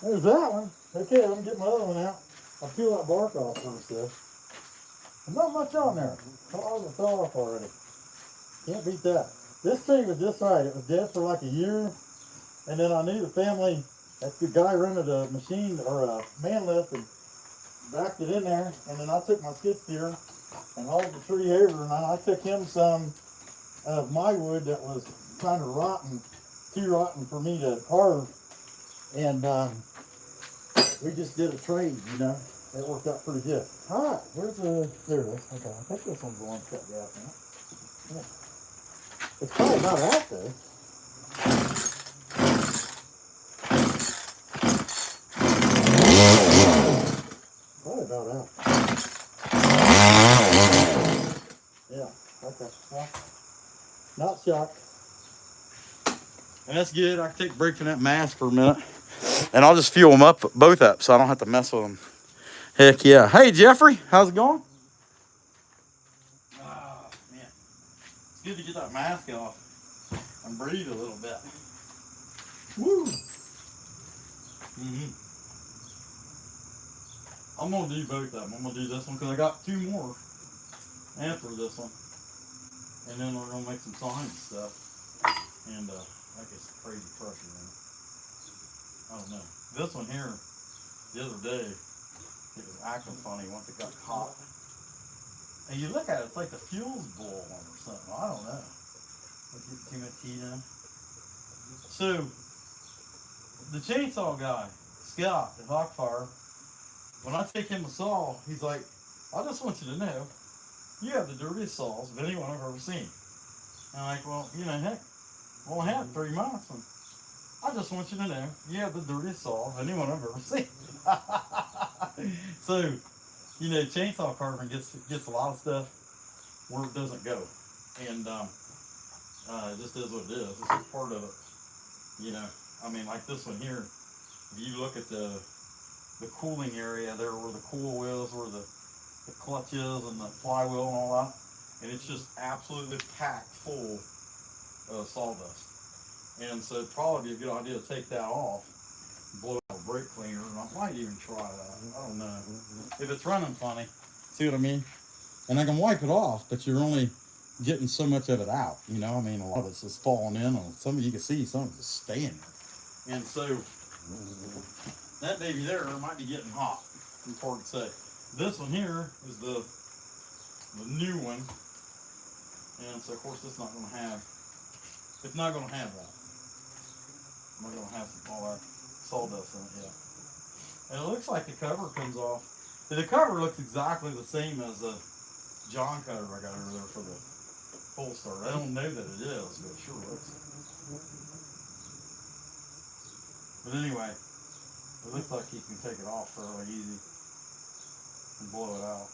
There's that one. Okay, let me get my other one out. I'll peel that bark off first though. There's not much on there. All of it's off already. Can't beat that. This tree was just right. It was dead for like a year. And then I knew the family, that the guy rented a machine or a man lift and backed it in there. And then I took my skid steer and hauled the tree over, and I took him some of my wood that was kind of rotten, too rotten for me to carve. And we just did a trade, you know. It worked out pretty good. All right, where's the, there it is. Okay, I think this one's the one to cut gas in. Yeah. It's probably not out though. Probably about out. Yeah, okay. Well, not shocked. And that's good. I can take a break from that mask for a minute. And I'll just fuel them up, both up, so I don't have to mess with them. Heck yeah. Hey, Jeffrey, how's it going? Ah, man. It's good to get that mask off and breathe a little bit. Woo! I'm going to do both of them. I'm going to do this one because I got 2 more after this one. And then we're going to make some signs and stuff. And I guess crazy pressure in it. I don't know. This one here, the other day, it was acting funny once it got hot. And you look at it, it's like the fuel's boiling or something. I don't know. Let's get too much heat in. So, the chainsaw guy, Scott at Holzfforma, when I take him a saw, he's like, I just want you to know, you have the dirtiest saws of anyone I've ever seen. And I'm like, well, you know, heck, I've only had 3 months. And I just want you to know, you have the dirtiest saw of anyone I've ever seen. So, you know, chainsaw carving gets a lot of stuff where it doesn't go. And it just is what it is. It's just part of it. You know, I mean, like this one here, if you look at the cooling area there where the coil is, where the clutch is and the flywheel and all that, and it's just absolutely packed full of sawdust. And so it'd probably be a good idea to take that off, blow out a brake cleaner, and I might even try that. I don't know. If it's running funny, see what I mean? And I can wipe it off, but you're only getting so much of it out, you know? I mean, a lot of it's just falling in on some of you can see some of it's just staying there. And so that baby there might be getting hot. It's hard to say. This one here is the new one. And so of course it's not gonna have that. I'm not gonna have all that sawdust in it yet. And it looks like the cover comes off. The cover looks exactly the same as the John cutter I got over there for the Holzfforma. I don't know that it is, but it sure looks it. But anyway, it looks like you can take it off fairly easy and blow it out,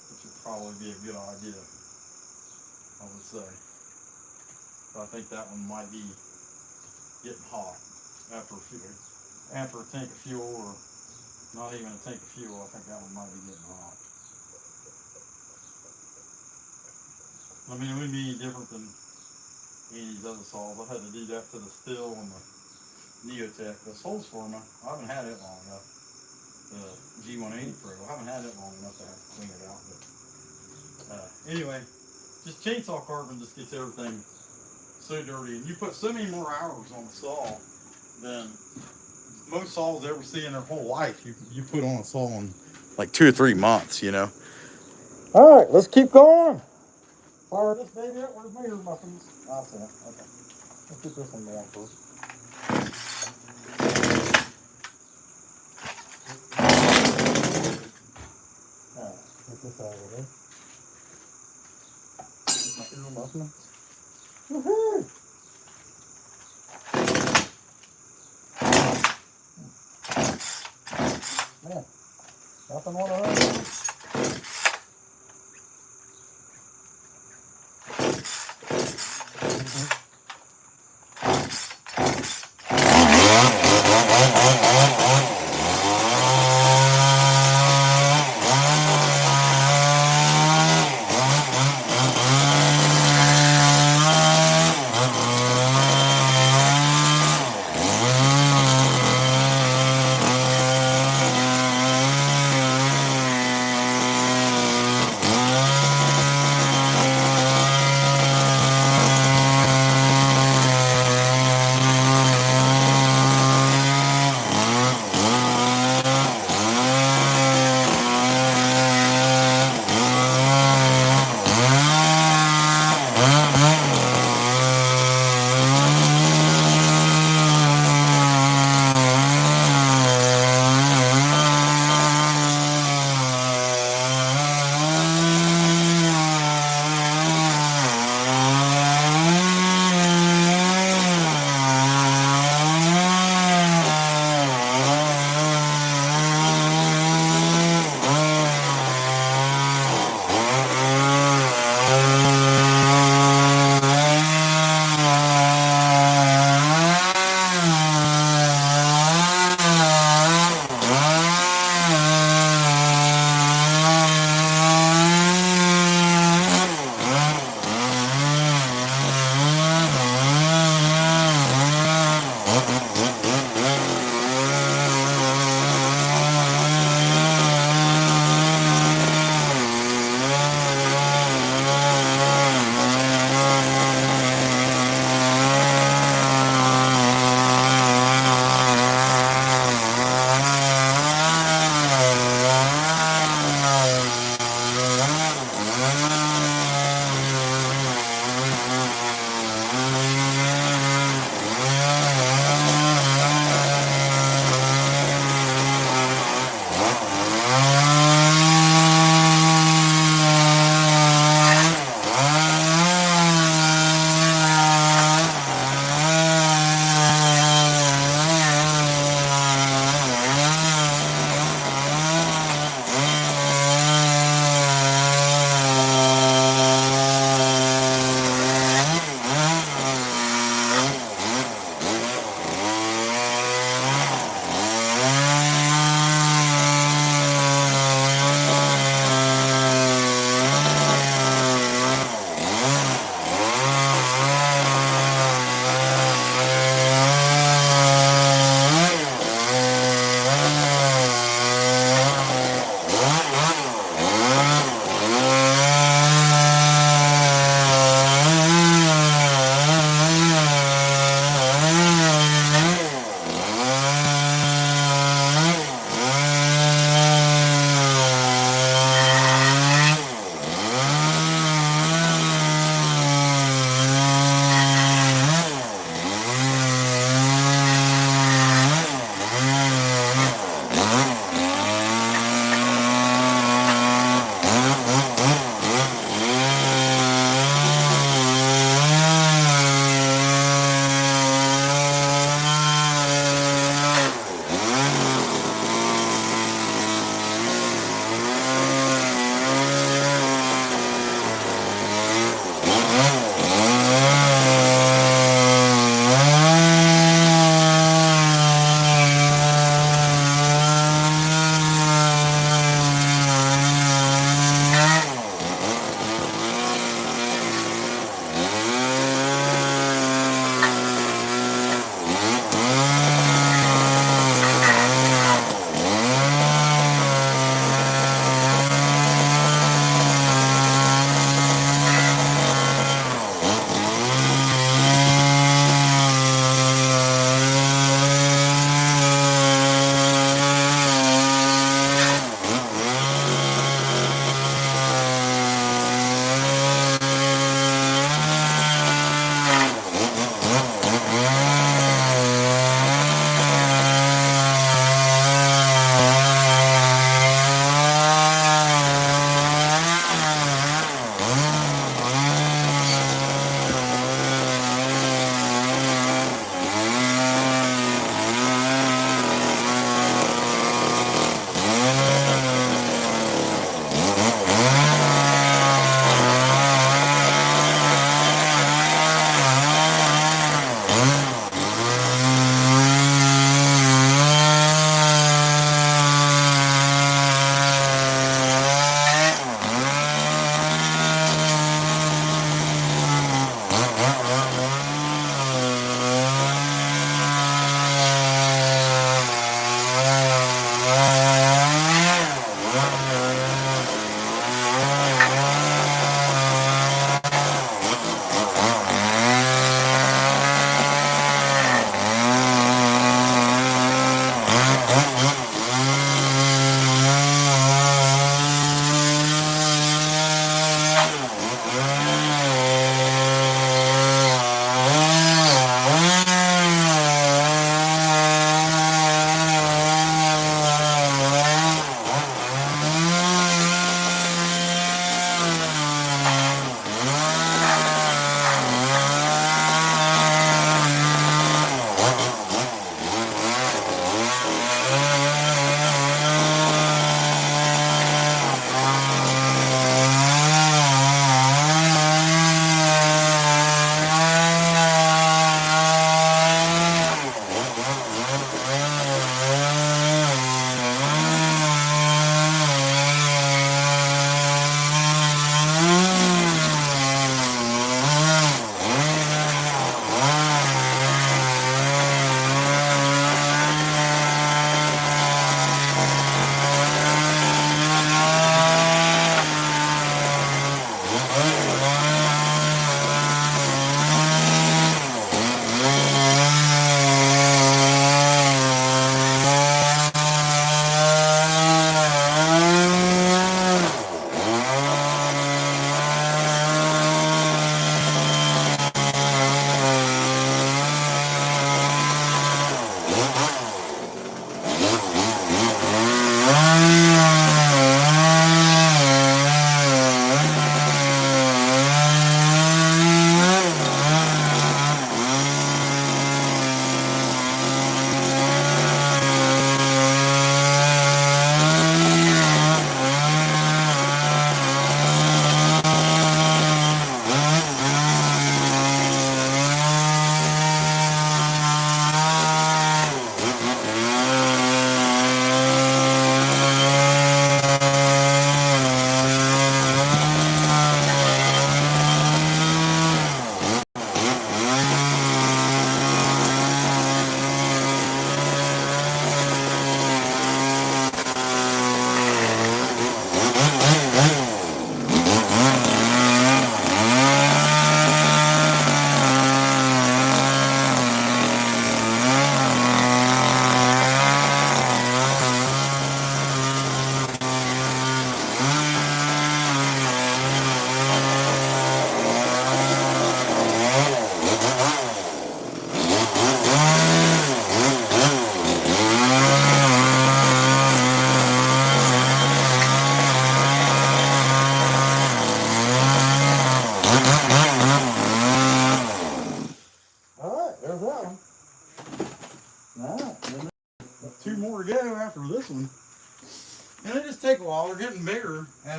which would probably be a good idea, I would say. But I think that one might be getting hot after a tank of fuel, or not even a tank of fuel. I think that one might be getting hot. I mean, it wouldn't be any different than any of these other saws. I had to do that to the steel and the Neotec. This Holzfforma, I haven't had it long enough. The G180EPro, I haven't had it long enough to have to clean it out. But anyway, just chainsaw carving just gets everything so dirty, and you put so many more hours on the saw than most saws ever see in their whole life. You put on a saw in like 2 or 3 months, you know. All right, let's keep going. Fire this baby up. Where's my ear muffins? I'll see it. Okay. Let's get this one going first. Alright, get this out of here. Get my ear muffins. Woohoo! Man, nothing on the hood.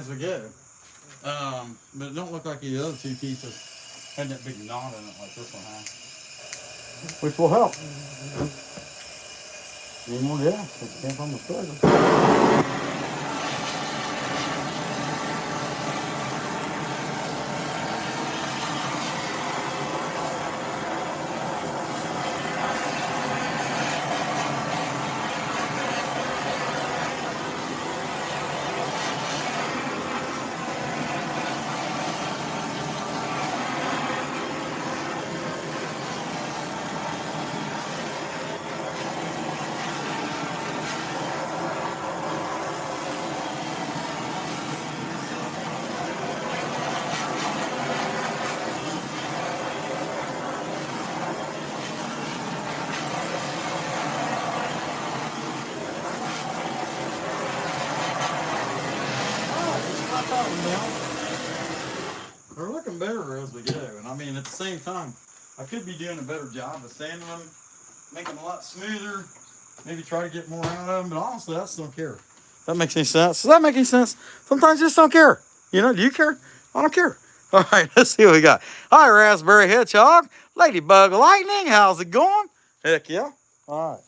as we go. But it don't look like the other two pieces had that big knot in it like this one has. Which will help. Need more gas, because it came from the struggle. They're looking better as we go, and I mean at the same time, I could be doing a better job of sanding them, making them a lot smoother, maybe try to get more out of them, but honestly, I just don't care. That makes any sense? Does that make any sense? Sometimes you just don't care. You know, do you care? I don't care. All right, let's see what we got. Hi, Raspberry Hedgehog, Ladybug Lightning, how's it going? Heck yeah. All right.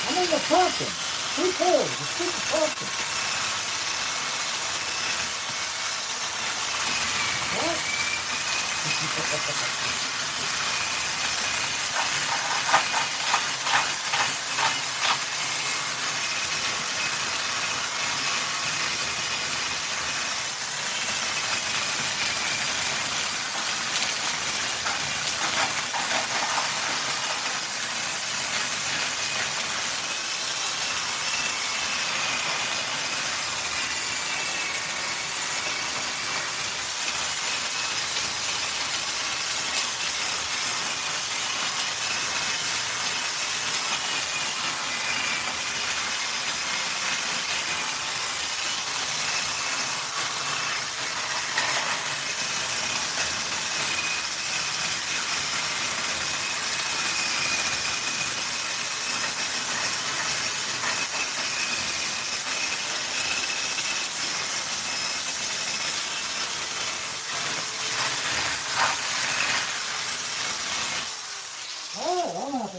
I'm in the pumpkin. Who cares? Just keep the pumpkin.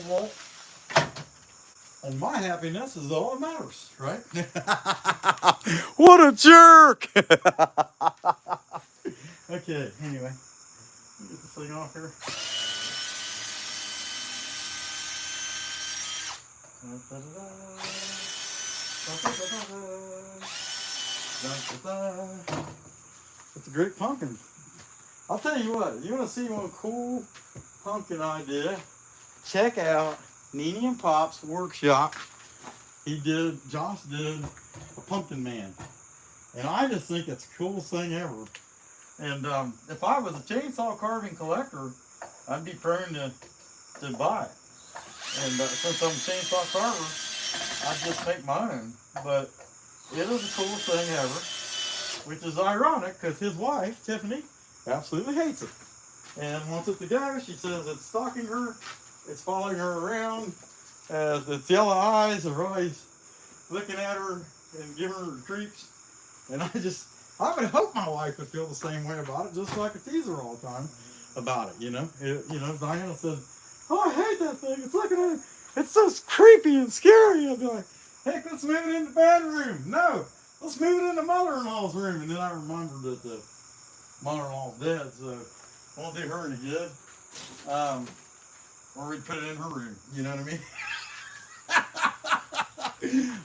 What? And my happiness is all that matters, right? What a jerk! Okay, anyway. Let me get this thing off here. It's a great pumpkin. I'll tell you what, you want to see one cool pumpkin idea? Check out Nene and Pop's workshop. Josh did a pumpkin man. And I just think it's the coolest thing ever. And if I was a chainsaw carving collector, I'd be prone to buy it. And since I'm a chainsaw carver, I'd just make my own. But it is the coolest thing ever, which is ironic because his wife, Tiffany, absolutely hates it. And wants it to go. She says it's stalking her. It's following her around. Its yellow eyes are always looking at her and giving her the creeps. And I would hope my wife would feel the same way about it, just so I could tease her all the time about it, you know. Diana said, "Oh, I hate that thing. It's looking at it. It's so creepy and scary." I'd be like, "Heck, let's move it in the bedroom." "No, let's move it in the mother-in-law's room." And then I remembered that the mother-in-law's dead, so it won't do her any good. Or we'd put it in her room, you know what I mean?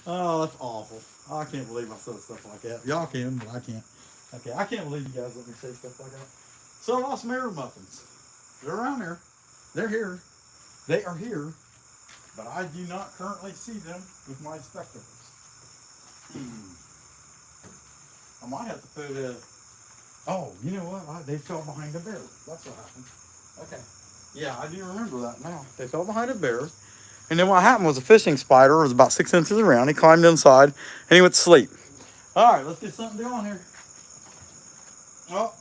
Oh, that's awful. I can't believe I said stuff like that. Y'all can, but I can't. Okay, I can't believe you guys let me say stuff like that. So I lost marrow muffins. They're around there. They're here. They are here. But I do not currently see them with my spectacles. I might have to put a... Oh, you know what? They fell behind a barrel. That's what happened. Okay. Yeah, I do remember that now. They fell behind a barrel. And then what happened was a fishing spider was about 6 inches around. He climbed inside and he went to sleep. All right, let's get something going here. Oh,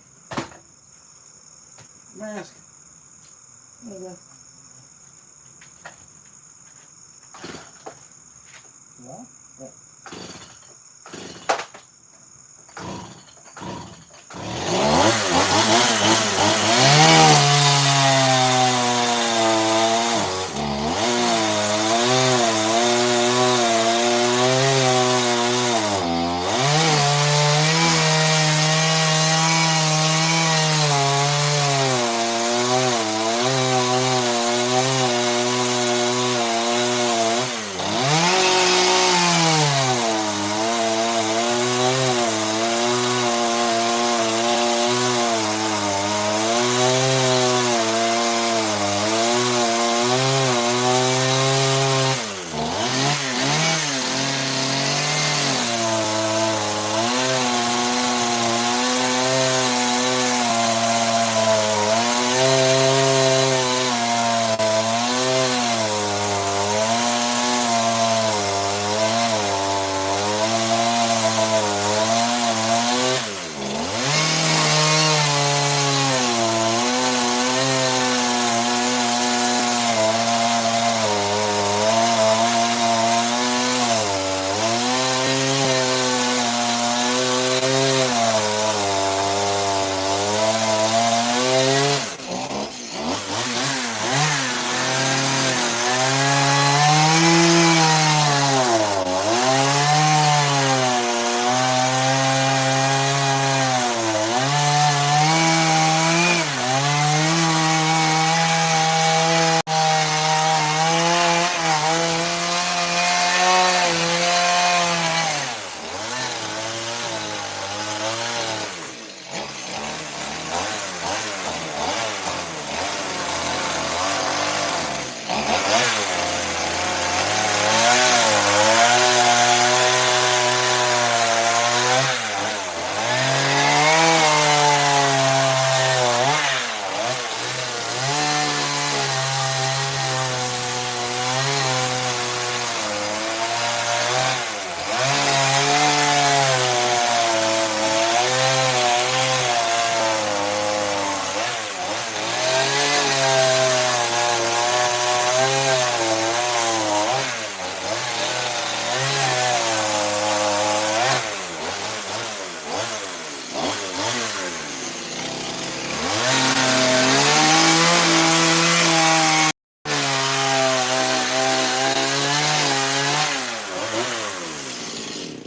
mask. There you go. Yeah. Yeah.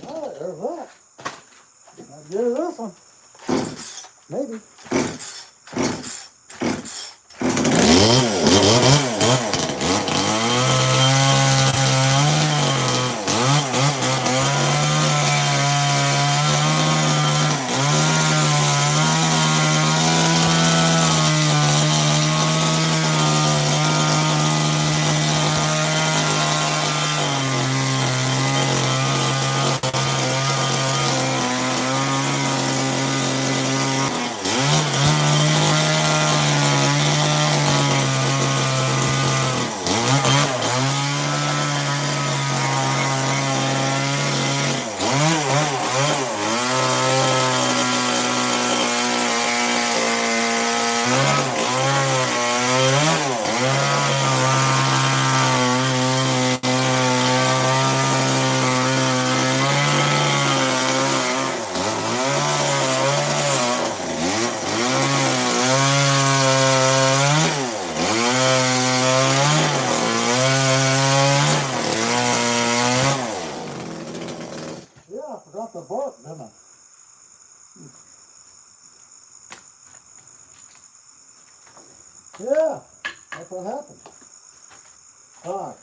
All right, there's that. I'll get this one. Maybe. Yeah, I forgot the bark, didn't I? Yeah, that's what happened. All right.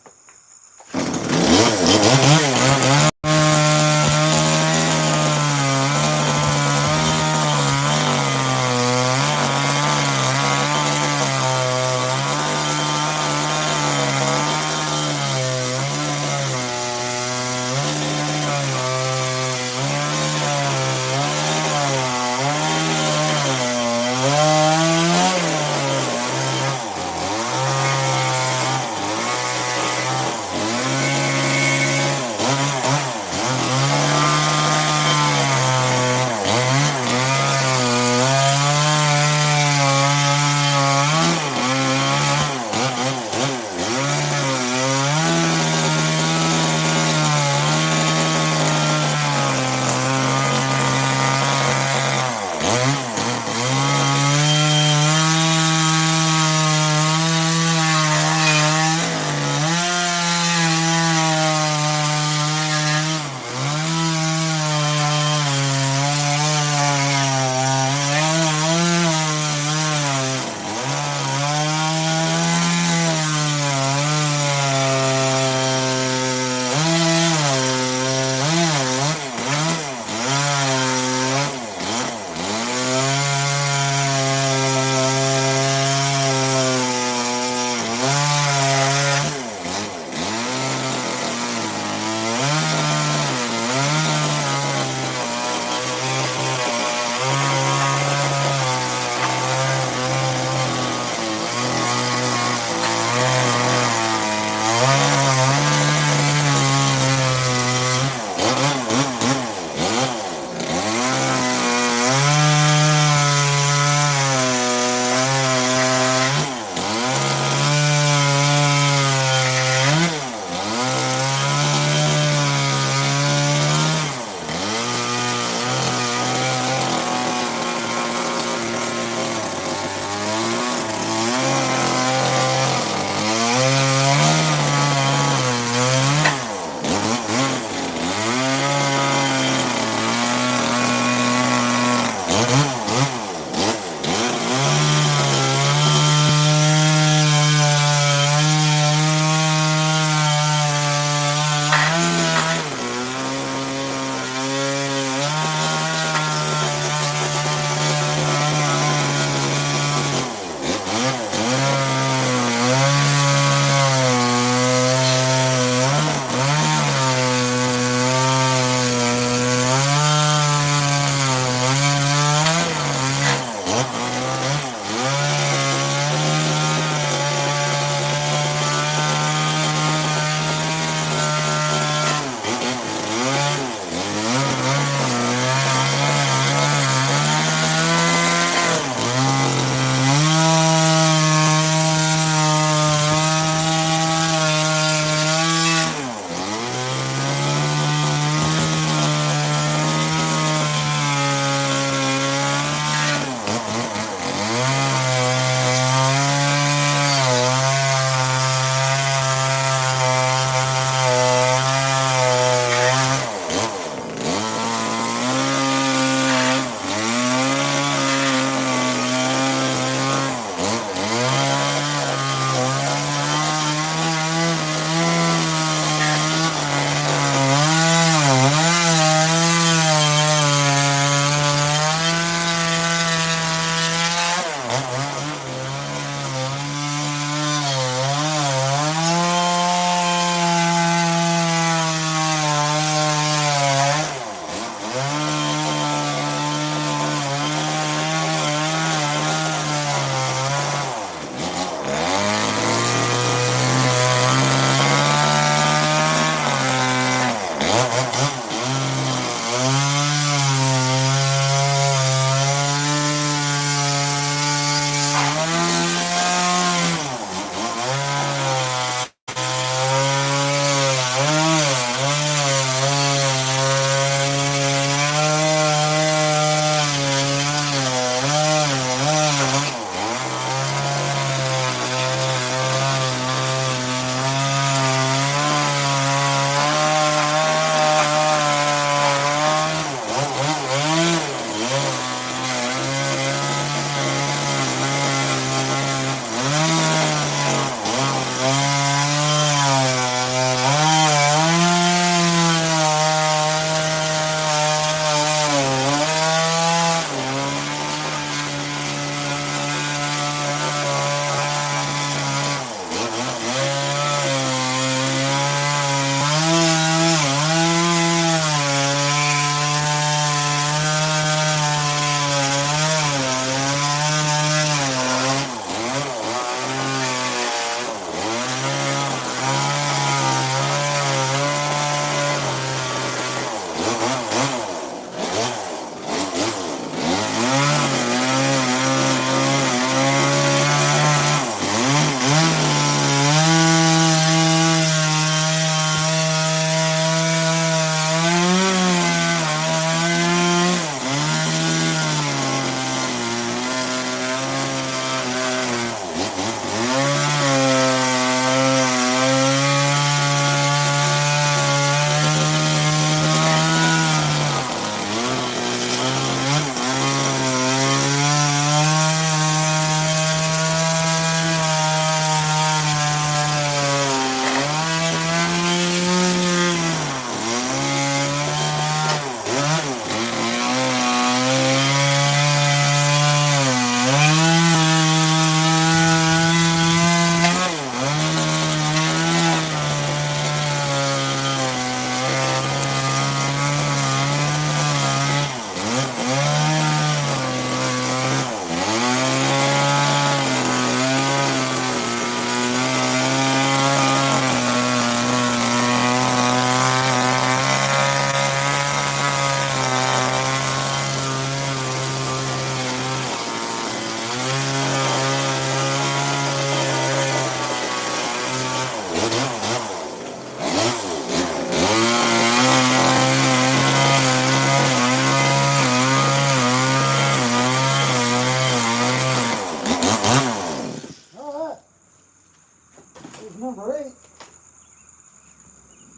number 8.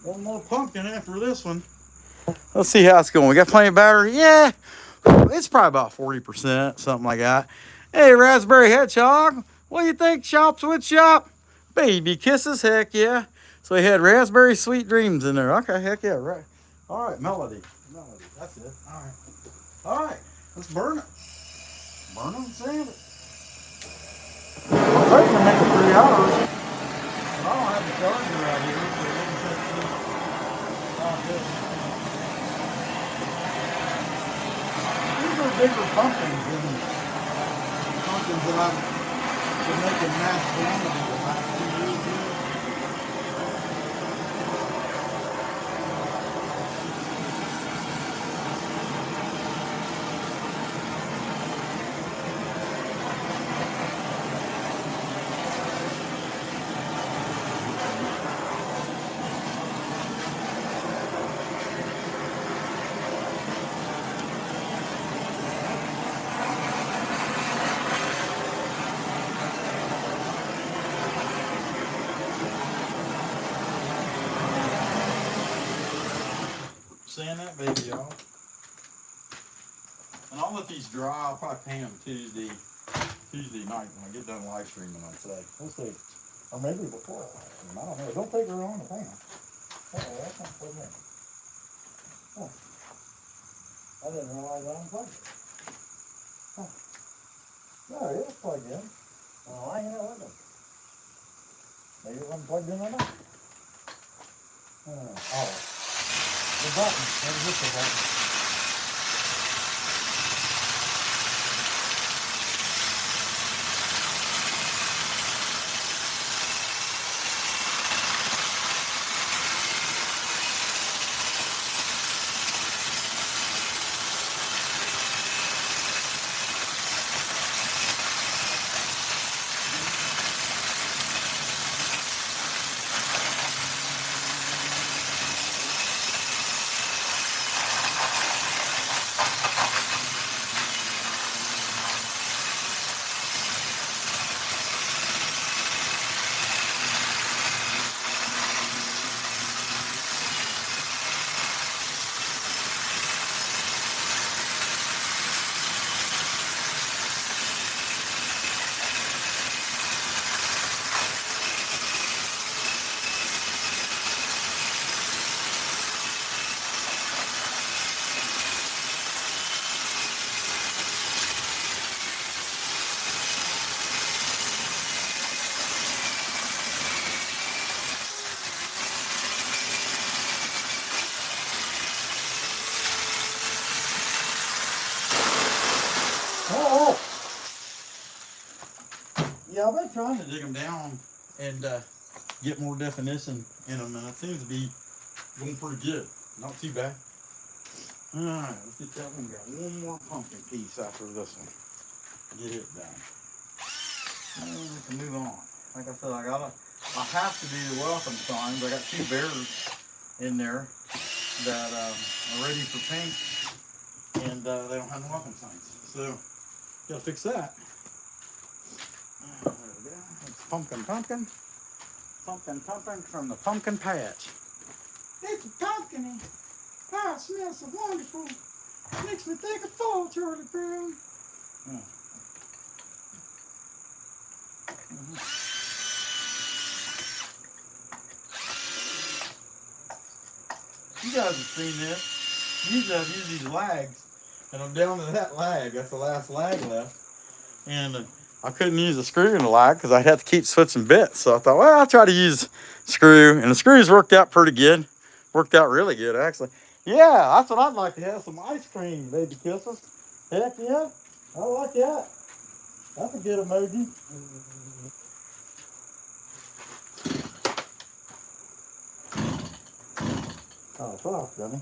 One more pumpkin after this one. Let's see how it's going. We got plenty of battery. Yeah, it's probably about 40%, something like that. Hey, Raspberry Hedgehog, what do you think? Shop's with shop? Baby kisses, heck yeah. So he had raspberry sweet dreams in there. Okay, heck yeah, right. All right, melody. Melody, that's it. All right. All right, let's burn it. Burn it and sand it. I'm trying to make it 3 hours. But I don't have the charger out here, so let me set this like this. These are bigger pumpkins than pumpkins that I've been making mass quantity the last 2 years. Sand that baby off. And I'll let these dry. I'll probably pan them Tuesday night when I get done live streaming, I'd say. We'll see. Or maybe before I live stream. I don't know. Don't take her on the pan. Oh, that's not plugged in. Oh. I didn't realize I unplugged it. Oh. No, it is plugged in. Well, I ain't with them. Maybe it wasn't plugged in or not. Oh. The button. There's just a button. Oh! Yeah, I've been trying to dig them down and get more definition in them, and it seems to be going pretty good. Not too bad. Alright, let's get that one. Got one more pumpkin piece after this one. Get it done. And we can move on. Like I said, I have to do the welcome signs. I got 2 bears in there that are ready for paint, and they don't have the welcome signs. So, gotta fix that. There we go. It's pumpkin from the pumpkin patch. It's pumpkin-y. Oh, it smells so wonderful. Makes me think of fall, Charlie Brown. Oh. You guys have seen this. Usually I've used these lags, and I'm down to that lag. That's the last lag left. And I couldn't use a screw in the lag because I'd have to keep switching bits. So I thought, well, I'll try to use screw. And the screws worked out pretty good. Worked out really good, actually. Yeah, that's what I'd like to have, some ice cream, baby kisses. Heck yeah, I like that. That's a good emoji. Oh, soft, dummy.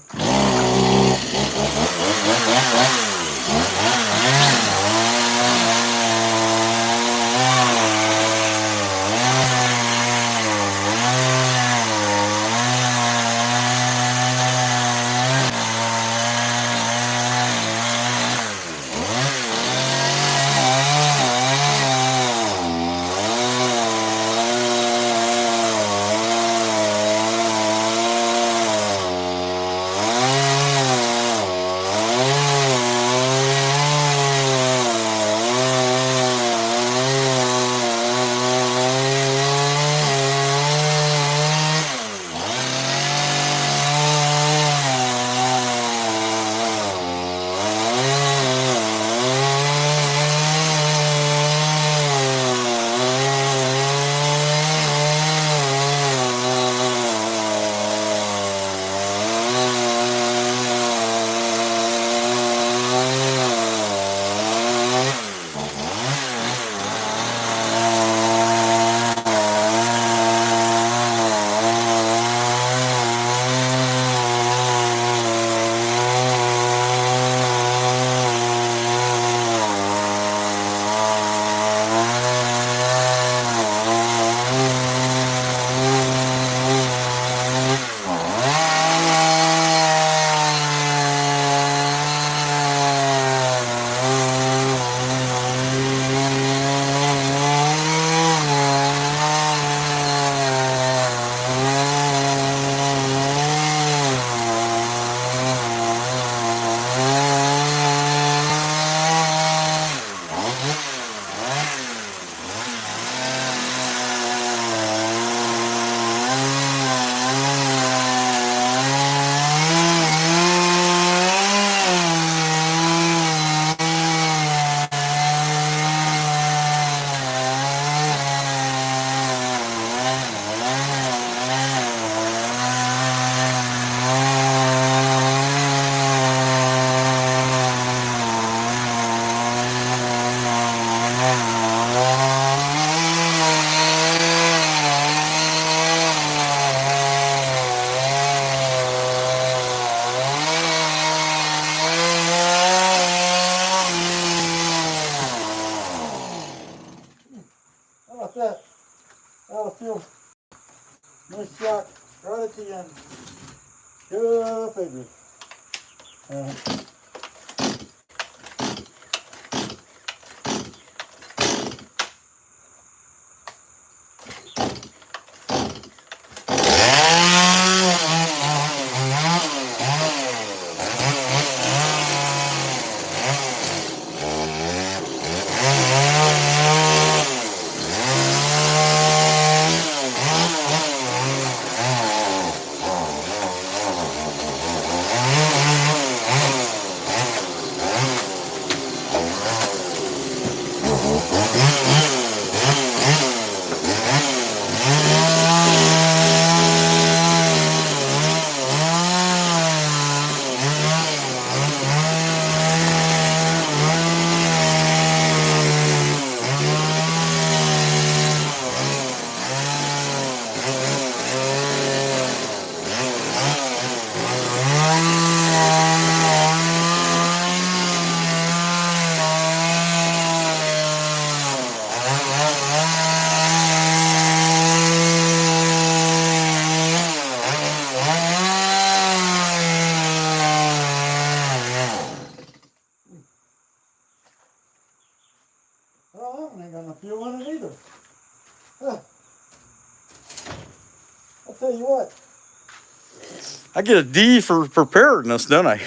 about that? That'll feel nice shot right at the end. Go figure. Well, that one ain't got no fuel in it either. Huh. I'll tell you what. I get a D for preparedness, don't I?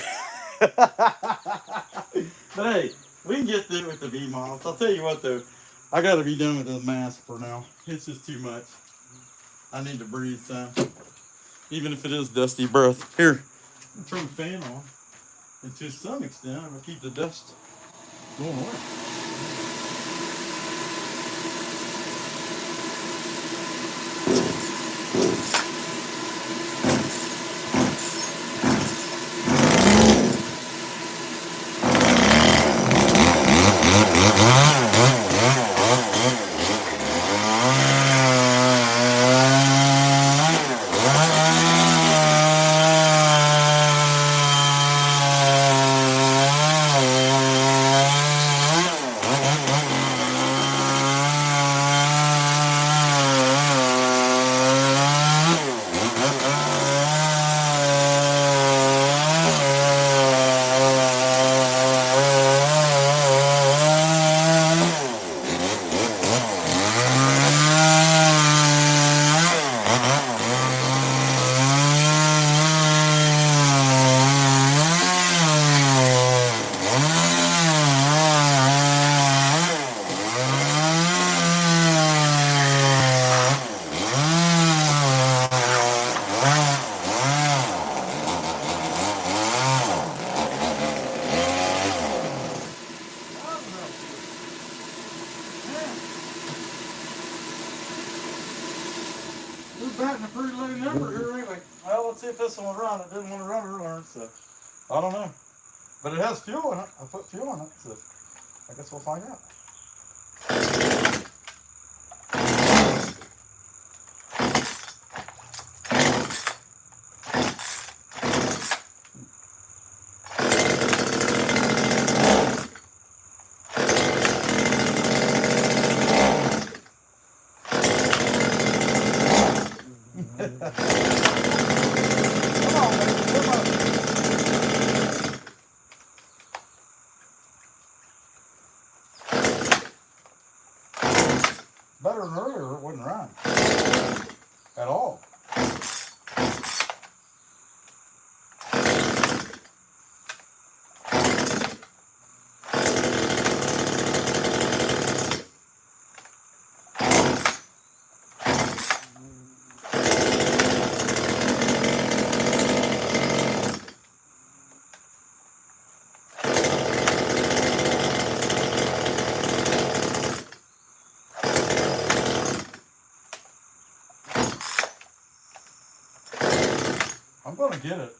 But hey, we can get through with the V models. I'll tell you what though, I gotta be done with the mask for now. It's just too much. I need to breathe some. Even if it is dusty breath. Here, I'll turn the fan on. And to some extent, I'm gonna keep the dust going away. We're batting a pretty low number here anyway. Well, let's see if this one will run. It didn't want to run earlier, so I don't know. But it has fuel in it. I put fuel in it, so I guess we'll find out. Better than earlier, it wouldn't run at all. I'm gonna get it.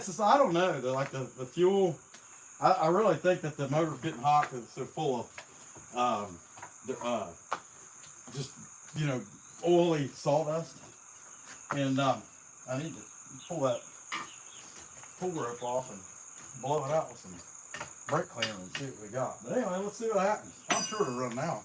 just, I don't know. The fuel, I really think that the motor's getting hot because it's so full of just, you know, oily sawdust. And I need to pull that pull rope off and blow it out with some brake cleaner and see what we got. But anyway, let's see what happens. I'm sure it'll run out.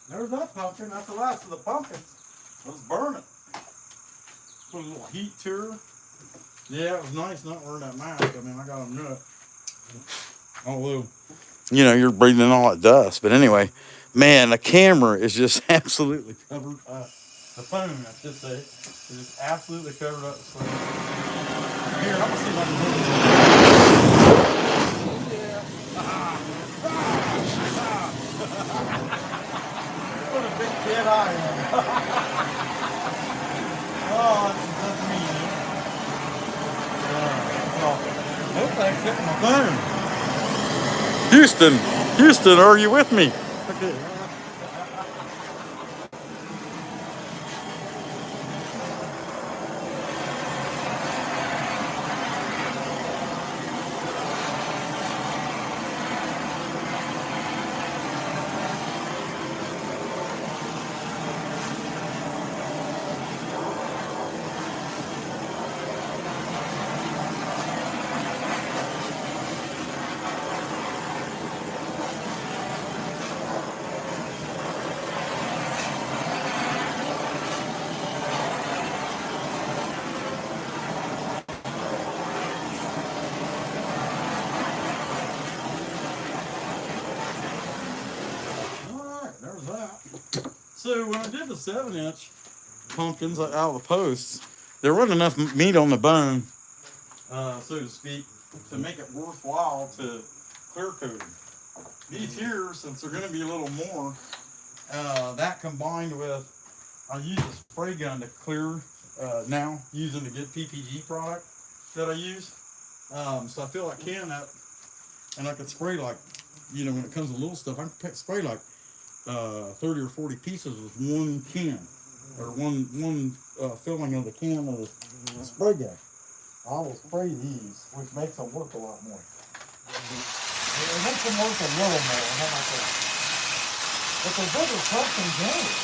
There's that pumpkin. That's the last of the pumpkins. Let's burn it. Put a little heat to her. Yeah, it was nice not wearing that mask. I mean, I got a nut. Although, you know, you're breathing in all that dust. But anyway, man, the camera is just absolutely covered up. The phone, I should say, is just absolutely covered up. So, here, I'm going to see if I can move it. What a big kid I am. Oh, that's me. Hope I kept my phone. Houston, are you with me? Okay. So when I did the 7-inch pumpkins out of the posts, there wasn't enough meat on the bone, so to speak, to make it worthwhile to clear coat them. These here, since they're going to be a little more, that combined with, I use a spray gun to clear now, using the good PPG product that I use. So I feel I can that, and I could spray like, you know, when it comes to little stuff, I can spray like 30 or 40 pieces with one can, or one filling of the can of the spray gun. I will spray these, which makes them work a lot more. It makes them work a little more, how about that? But they're bigger trucks in general.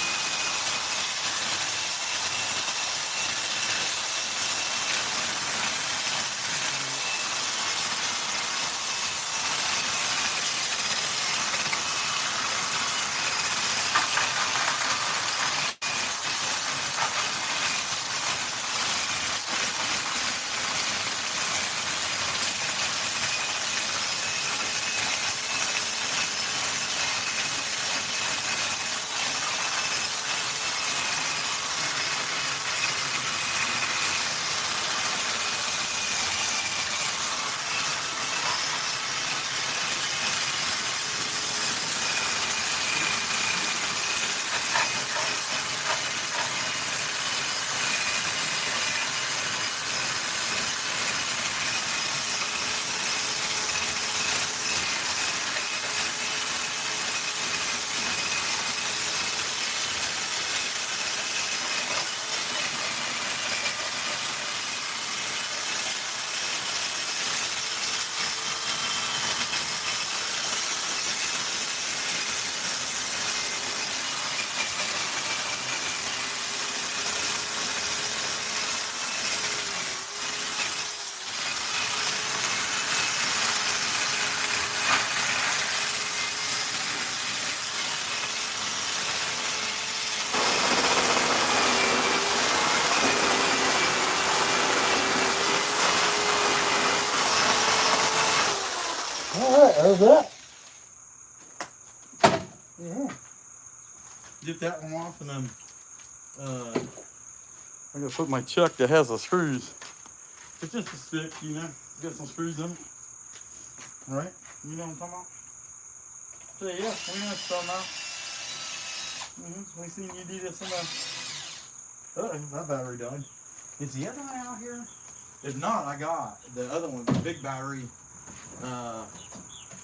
Alright, there's that. Yeah. Get that one off, and then I'm gonna put my chuck that has the screws. It's just a stick, you know. Got some screws in it. Right? You know what I'm talking about? So yeah, we know what you're talking about. We seen you do this in the... that battery died. Is the other one out here? If not, I got the other one, the big battery.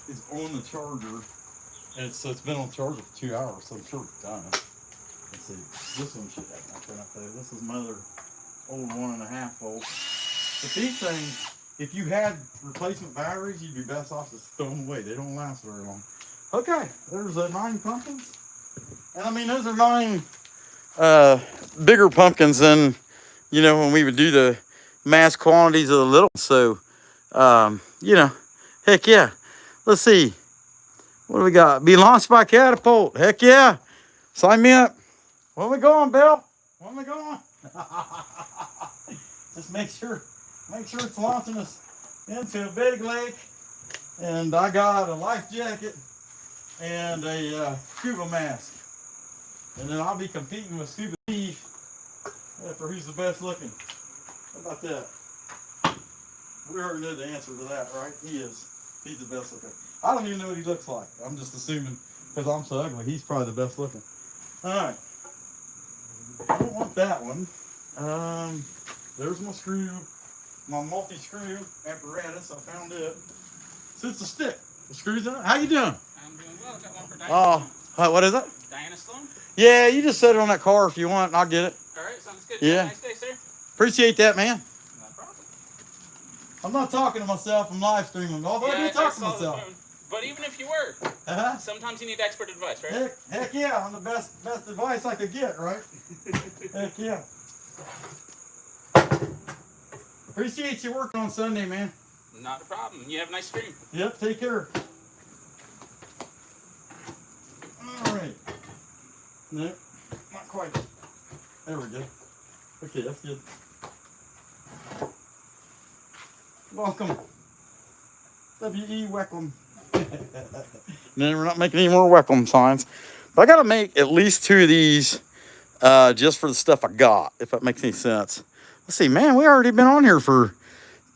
Is on the charger, and so it's been on charger for 2 hours, so I'm sure it's done. Let's see, this one should have nothing up there. This is my other old 1.5 volt. But these things, if you had replacement batteries, you'd be best off just throwing them away. They don't last very long. Okay, there's 9 pumpkins, and I mean those are 9 bigger pumpkins than, you know, when we would do the mass quantities of the little. So, you know. Heck yeah. Let's see. What do we got? Be launched by catapult. Heck yeah. Sign me up. When we going, Bill? When we going? Just make sure it's launching us into a big lake. And I got a life jacket and a scuba mask. And then I'll be competing with Scuba Steve for who's the best looking. How about that? We already know the answer to that, right? He is. He's the best looking. I don't even know what he looks like. I'm just assuming because I'm so ugly. He's probably the best looking. All right. I don't want that one. There's my screw, my multi-screw apparatus. I found it. So it's a stick. The screws in it. How you doing? I'm doing well. Got one for Diana. What is it? Diana Sloan. Yeah, you just set it on that car if you want, and I'll get it. All right, sounds good. Yeah. Have a nice day, sir. Appreciate that, man. No problem. I'm not talking to myself. I'm live streaming. Although I do talk to myself. But even if you were, sometimes you need expert advice, right? Heck yeah, I'm the best advice I could get, right? Heck yeah. Appreciate you working on Sunday, man. Not a problem. You have a nice stream. Yep, take care. All right. No, not quite. There we go. Okay, that's good. Welcome. W.E. Weckham. No, we're not making any more Weckham signs. But I got to make at least 2 of these just for the stuff I got, if that makes any sense. Let's see, man, we already been on here for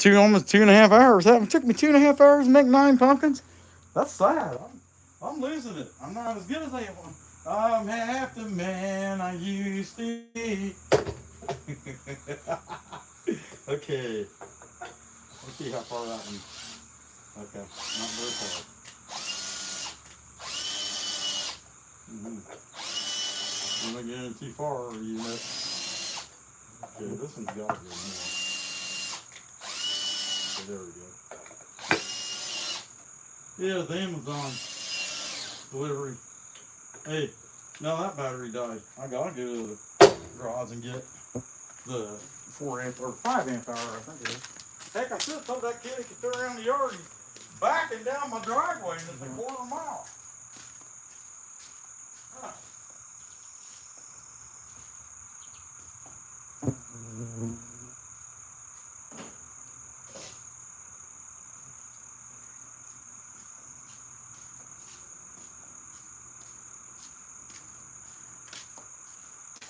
almost 2.5 hours. It took me 2.5 hours to make 9 pumpkins. That's sad. I'm losing it. I'm not as good as I am. I'm half the man I used to be. Okay. Let's see how far that one. Okay, not very far. I'm not getting too far, you know. Okay, this one's got to be more. Okay, there we go. Yeah, the Amazon delivery. Hey, no, that battery died. I gotta go to the garage and get the 4 amp or 5 amp hour, I think it is. Heck, I should have told that kid he could throw around the yard. He's backing down my driveway and it's a quarter mile. Huh.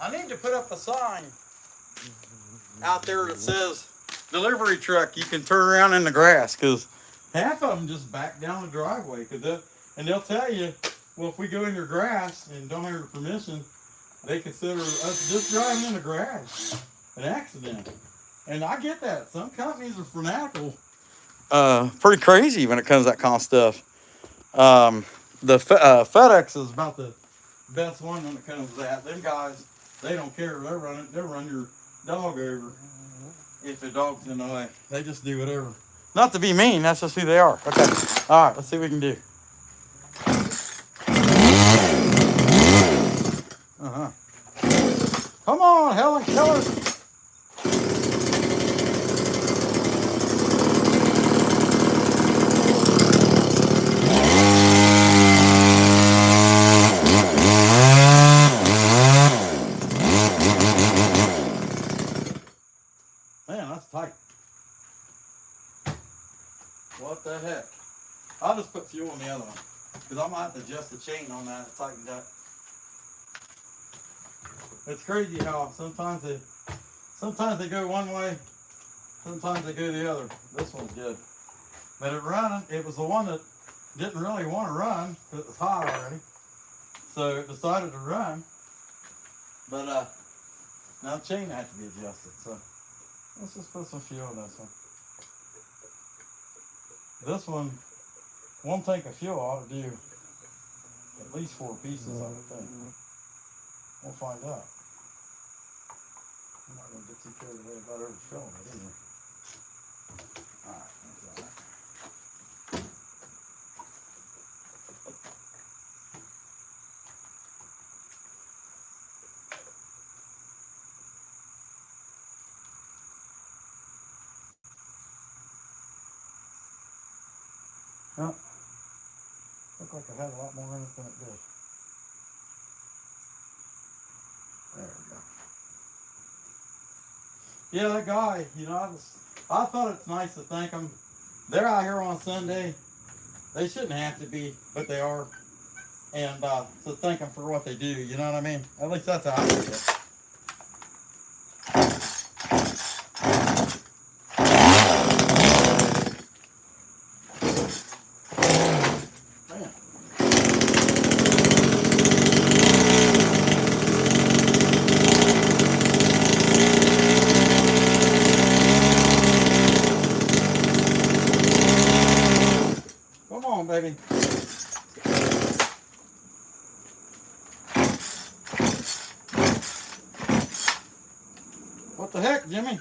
I need to put up a sign out there that says delivery truck, you can turn around in the grass, because half of them just back down the driveway, and they'll tell you, well, if we go in your grass and don't have your permission, they consider us just driving in the grass an accident. And I get that. Some companies are fanatical, pretty crazy when it comes to that kind of stuff. The FedEx is about the best one when it comes to that. Them guys, they don't care. They'll run your dog over if the dog's in the way. They just do whatever. Not to be mean, that's just who they are. Okay. All right, let's see what we can do. Come on, Helen Keller. Man, that's tight. What the heck? I'll just put fuel in the other one, because I might have to adjust the chain on that and tighten that. It's crazy how sometimes they go one way, sometimes they go the other. This one's good. But it was the one that didn't really want to run because it was hot already. So it decided to run. But now the chain had to be adjusted. So let's just put some fuel in this one. This one tank of fuel ought to do at least 4 pieces, I would think. We'll find out. I'm not going to get too carried away about overfilling it either. Alright, that's all right. Well, looked like I had a lot more in it than it did. There we go. Yeah, that guy, you know, I thought it's nice to thank them. They're out here on Sunday. They shouldn't have to be, but they are. And so thank them for what they do, you know what I mean? At least that's how I see it. Come on, baby. What the heck, Jimmy?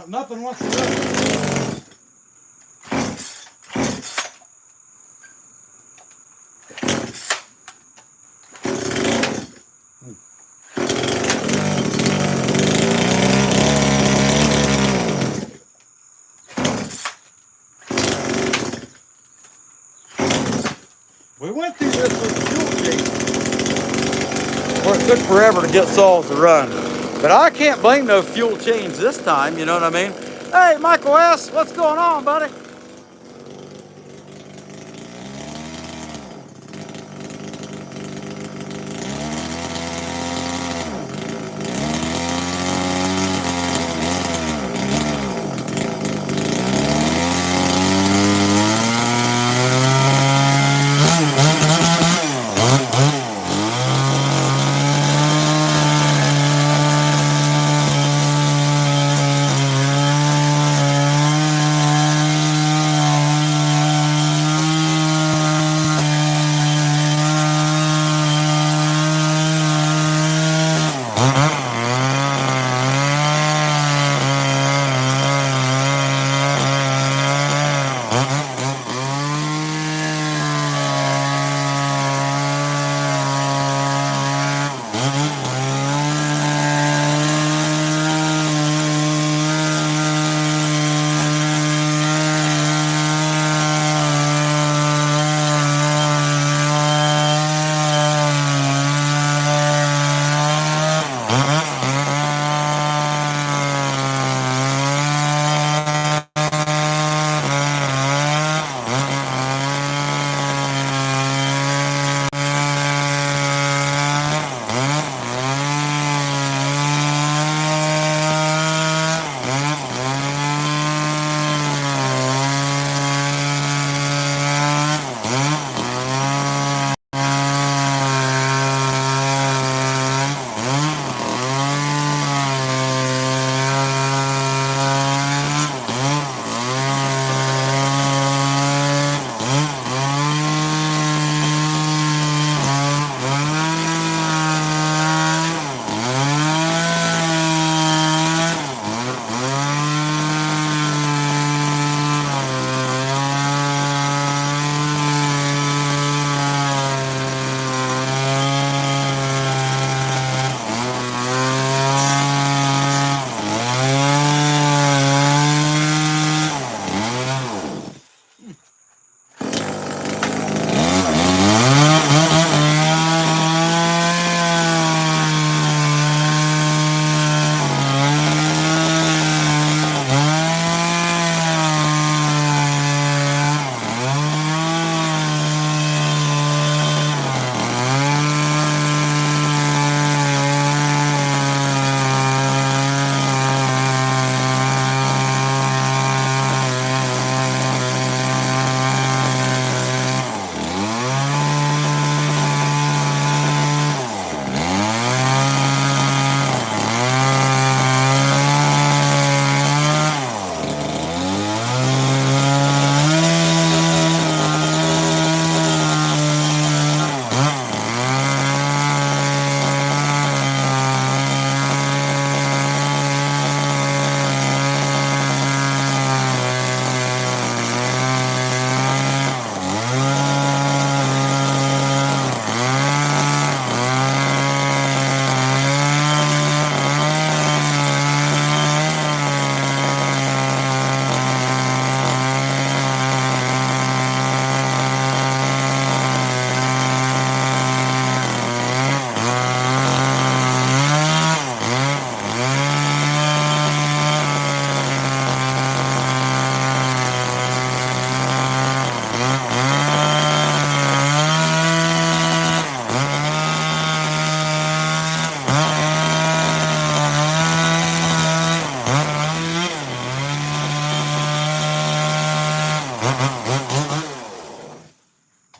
Nothing whatsoever. We went through this with the fuel change, where it took forever to get saws to run. But I can't blame no fuel change this time, you know what I mean? Hey, Michael S., what's going on, buddy?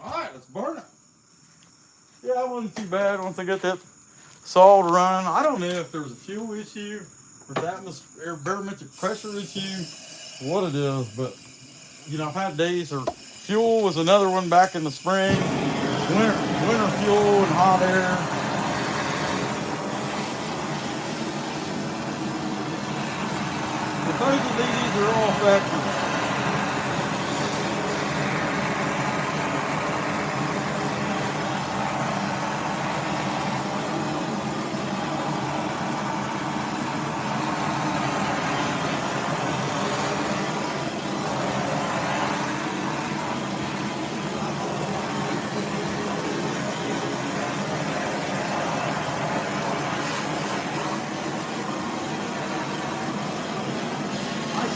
Alright, let's burn it. Yeah, it wasn't too bad once I got that saw running. I don't know if there was a fuel issue or the atmosphere barometric pressure issue, what it is, but you know, I've had days or fuel was another one back in the spring. Winter fuel and hot air. Supposedly these are all factory.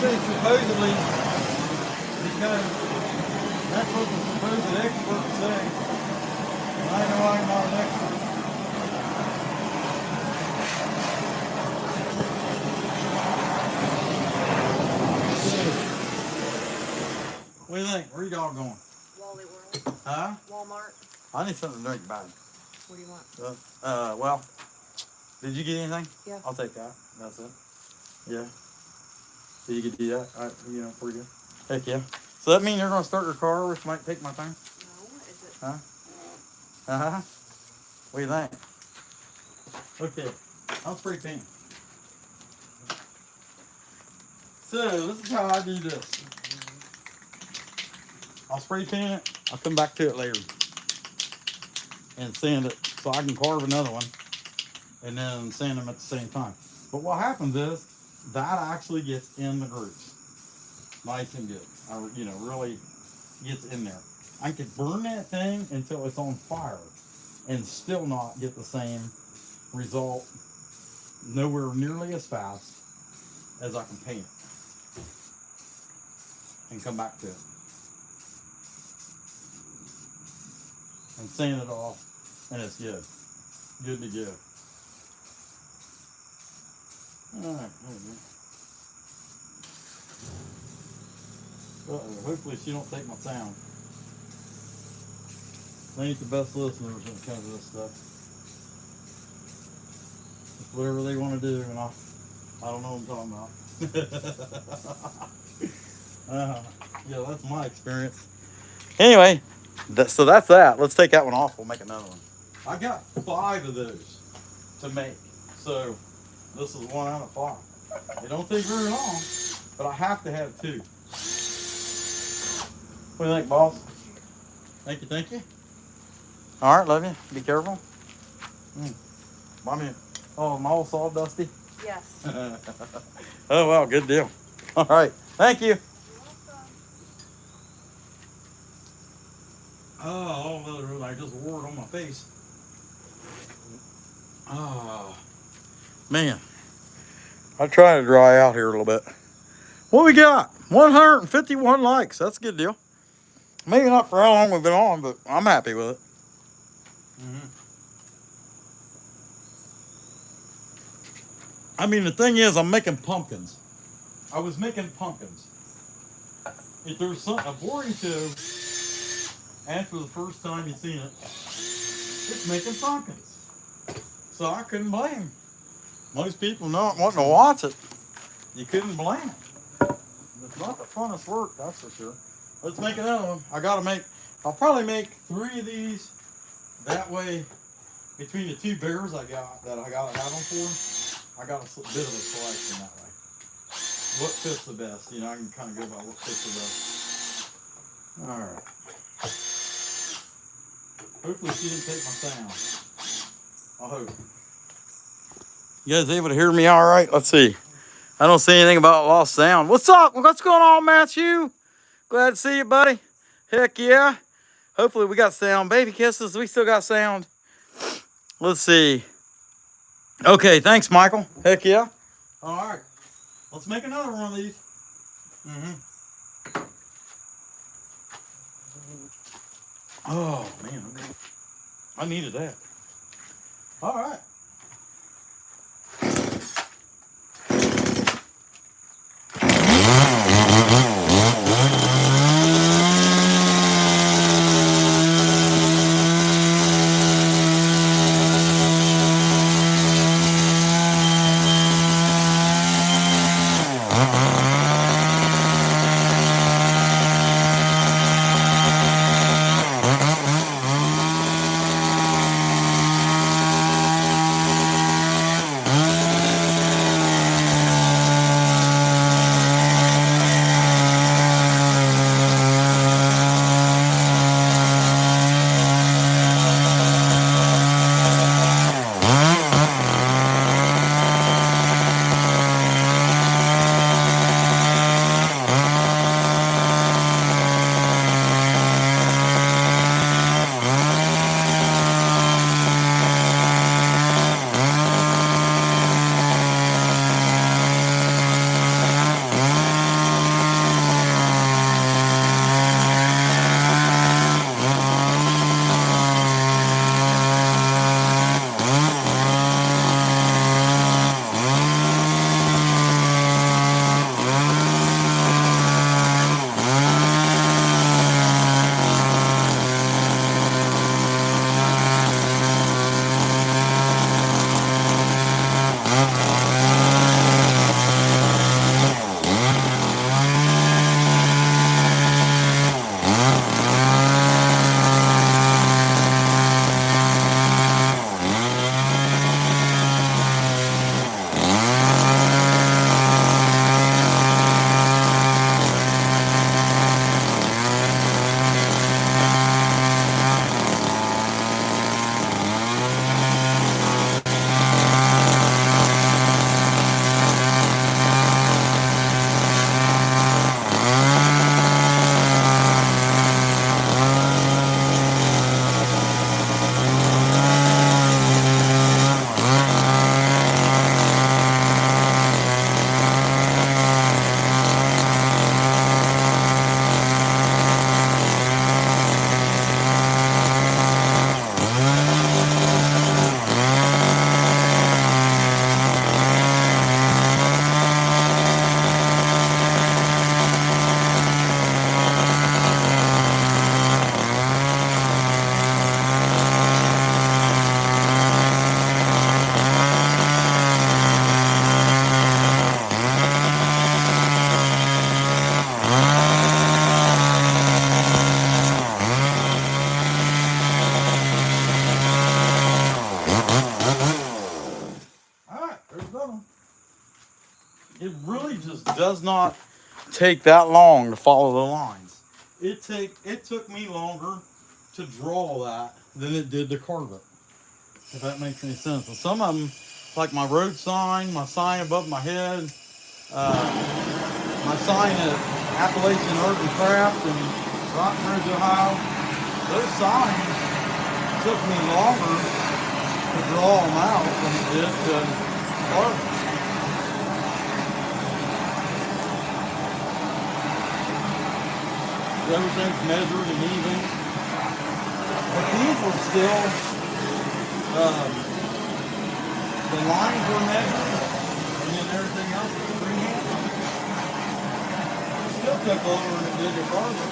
Supposedly, because that's what the supposed experts say. And I know I'm not an expert. What do you think? Where you all going? Wally World. Huh? Walmart. I need something to drink, bud. What do you want? Well, did you get anything? Yeah. I'll take that. That's it. Yeah. So you could do that, you know, pretty good. Heck yeah. So that means you're going to start your car, which might take my time? No, is it? Huh? Uh-huh. What do you think? Okay. I'll spray paint. So, this is how I do this. I'll spray paint it. I'll come back to it later. And sand it so I can carve another one. And then sand them at the same time. But what happens is, that actually gets in the grooves. Nice and good. You know, really gets in there. I could burn that thing until it's on fire and still not get the same result, nowhere nearly as fast as I can paint it. And come back to it. And sand it off, and it's good. Good to go. Alright, hopefully she don't take my sound. They ain't the best listeners when it comes to this stuff. It's whatever they want to do, and I don't know what I'm talking about. Yeah, that's my experience. Anyway, so that's that. Let's take that one off. We'll make another one. I got 5 of those to make. So this is 1 out of 5. It don't take very long, but I have to have 2. What do you think, boss? Thank you, thank you. All right, love you. Be careful. Buy me. Oh, my all sawdusty. Yes. Oh, well, good deal. All right, thank you. Oh, I just wore it on my face. Oh, man. I try to dry out here a little bit. What we got? 151 likes. That's a good deal. Maybe not for how long we've been on, but I'm happy with it. I mean, the thing is, I'm making pumpkins. I was making pumpkins. If there's a boring show after the first time you seen it, it's making pumpkins. So I couldn't blame most people not wanting to watch it. You couldn't blame them. It's not the funnest work, that's for sure. Let's make another one. I'll probably make 3 of these. That way, between the 2 bears I got to have them for, I got a bit of a selection that way. What fits the best? You know, I can kind of go by what fits the best. All right. Hopefully she didn't take my sound. I hope. You guys able to hear me all right? Let's see. I don't see anything about lost sound. What's up? What's going on, Matthew? Glad to see you, buddy. Heck yeah. Hopefully we got sound. Baby kisses, we still got sound. Let's see. Okay, thanks, Michael. Heck yeah. All right. Let's make another one of these. Oh, man. I needed that. All right. does not take that long to follow the lines. It took me longer to draw that than it did to carve it. If that makes any sense. And some of them, like my road sign, my sign above my head, my sign at Appalachian Art and Craft in Rockbridge, Ohio, those signs took me longer to draw them out than it did to carve them. Everything's measured and even. But these were still, the lines were measured, and then everything else was freehand. It still took longer than it did to carve it.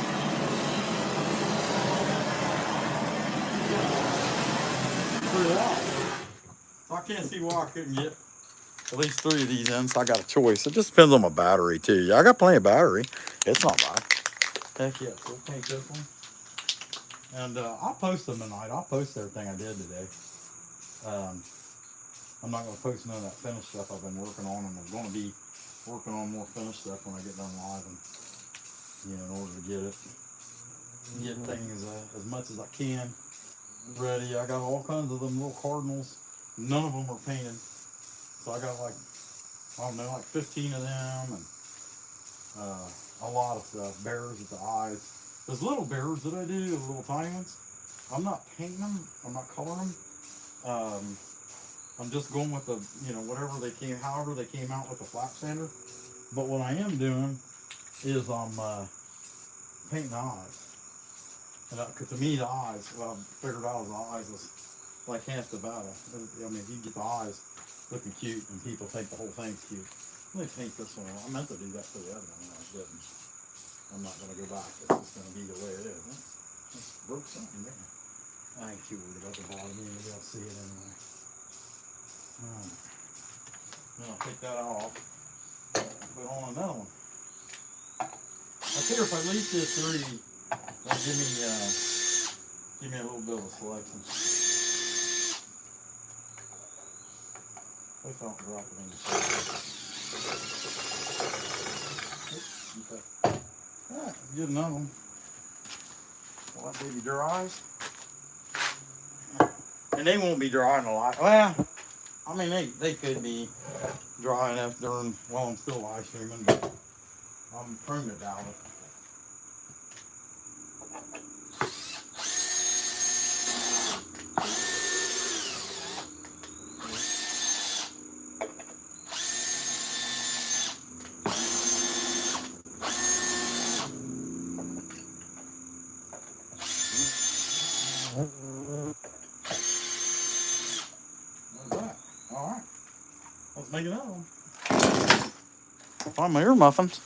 Pretty long. So I can't see why I couldn't get at least 3 of these in, so I got a choice. It just depends on my battery too. Yeah, I got plenty of battery. It's not bad. Heck yeah, so we'll paint this one. And I'll post them tonight. I'll post everything I did today. I'm not going to post none of that finished stuff I've been working on, and I'm going to be working on more finished stuff when I get done live, and in order to get things as much as I can ready. I got all kinds of them little cardinals. None of them are painted, so I got like 15 of them, and a lot of stuff. Bears with the eyes. Those little bears that I do, the little tiny ones, I'm not painting them. I'm not coloring them. I'm just going with the, whatever they came, however they came out with the flat sander. But what I am doing is I'm painting the eyes. And cause to me, the eyes, what I figured out is the eyes is like half the battle. I mean, if you get the eyes looking cute and people think the whole thing's cute. Let me paint this one. I meant to do that for the other one, and I didn't. I'm not going to go back. It's just going to be the way it is. It's broke something there. I ain't too worried about the bottom. Maybe I'll see it anyway. Then I'll take that off. Put on another one. I figure if I at least did 3, that'll give me a little bit of a selection. If I don't drop it in the okay. Alright, get another one. Well, that baby dries. And they won't be drying a lot. Well, I mean, they could be dry enough while I'm still live streaming, but I'm prone to doubt it. Alright. Let's make another one. Find my ear muffins.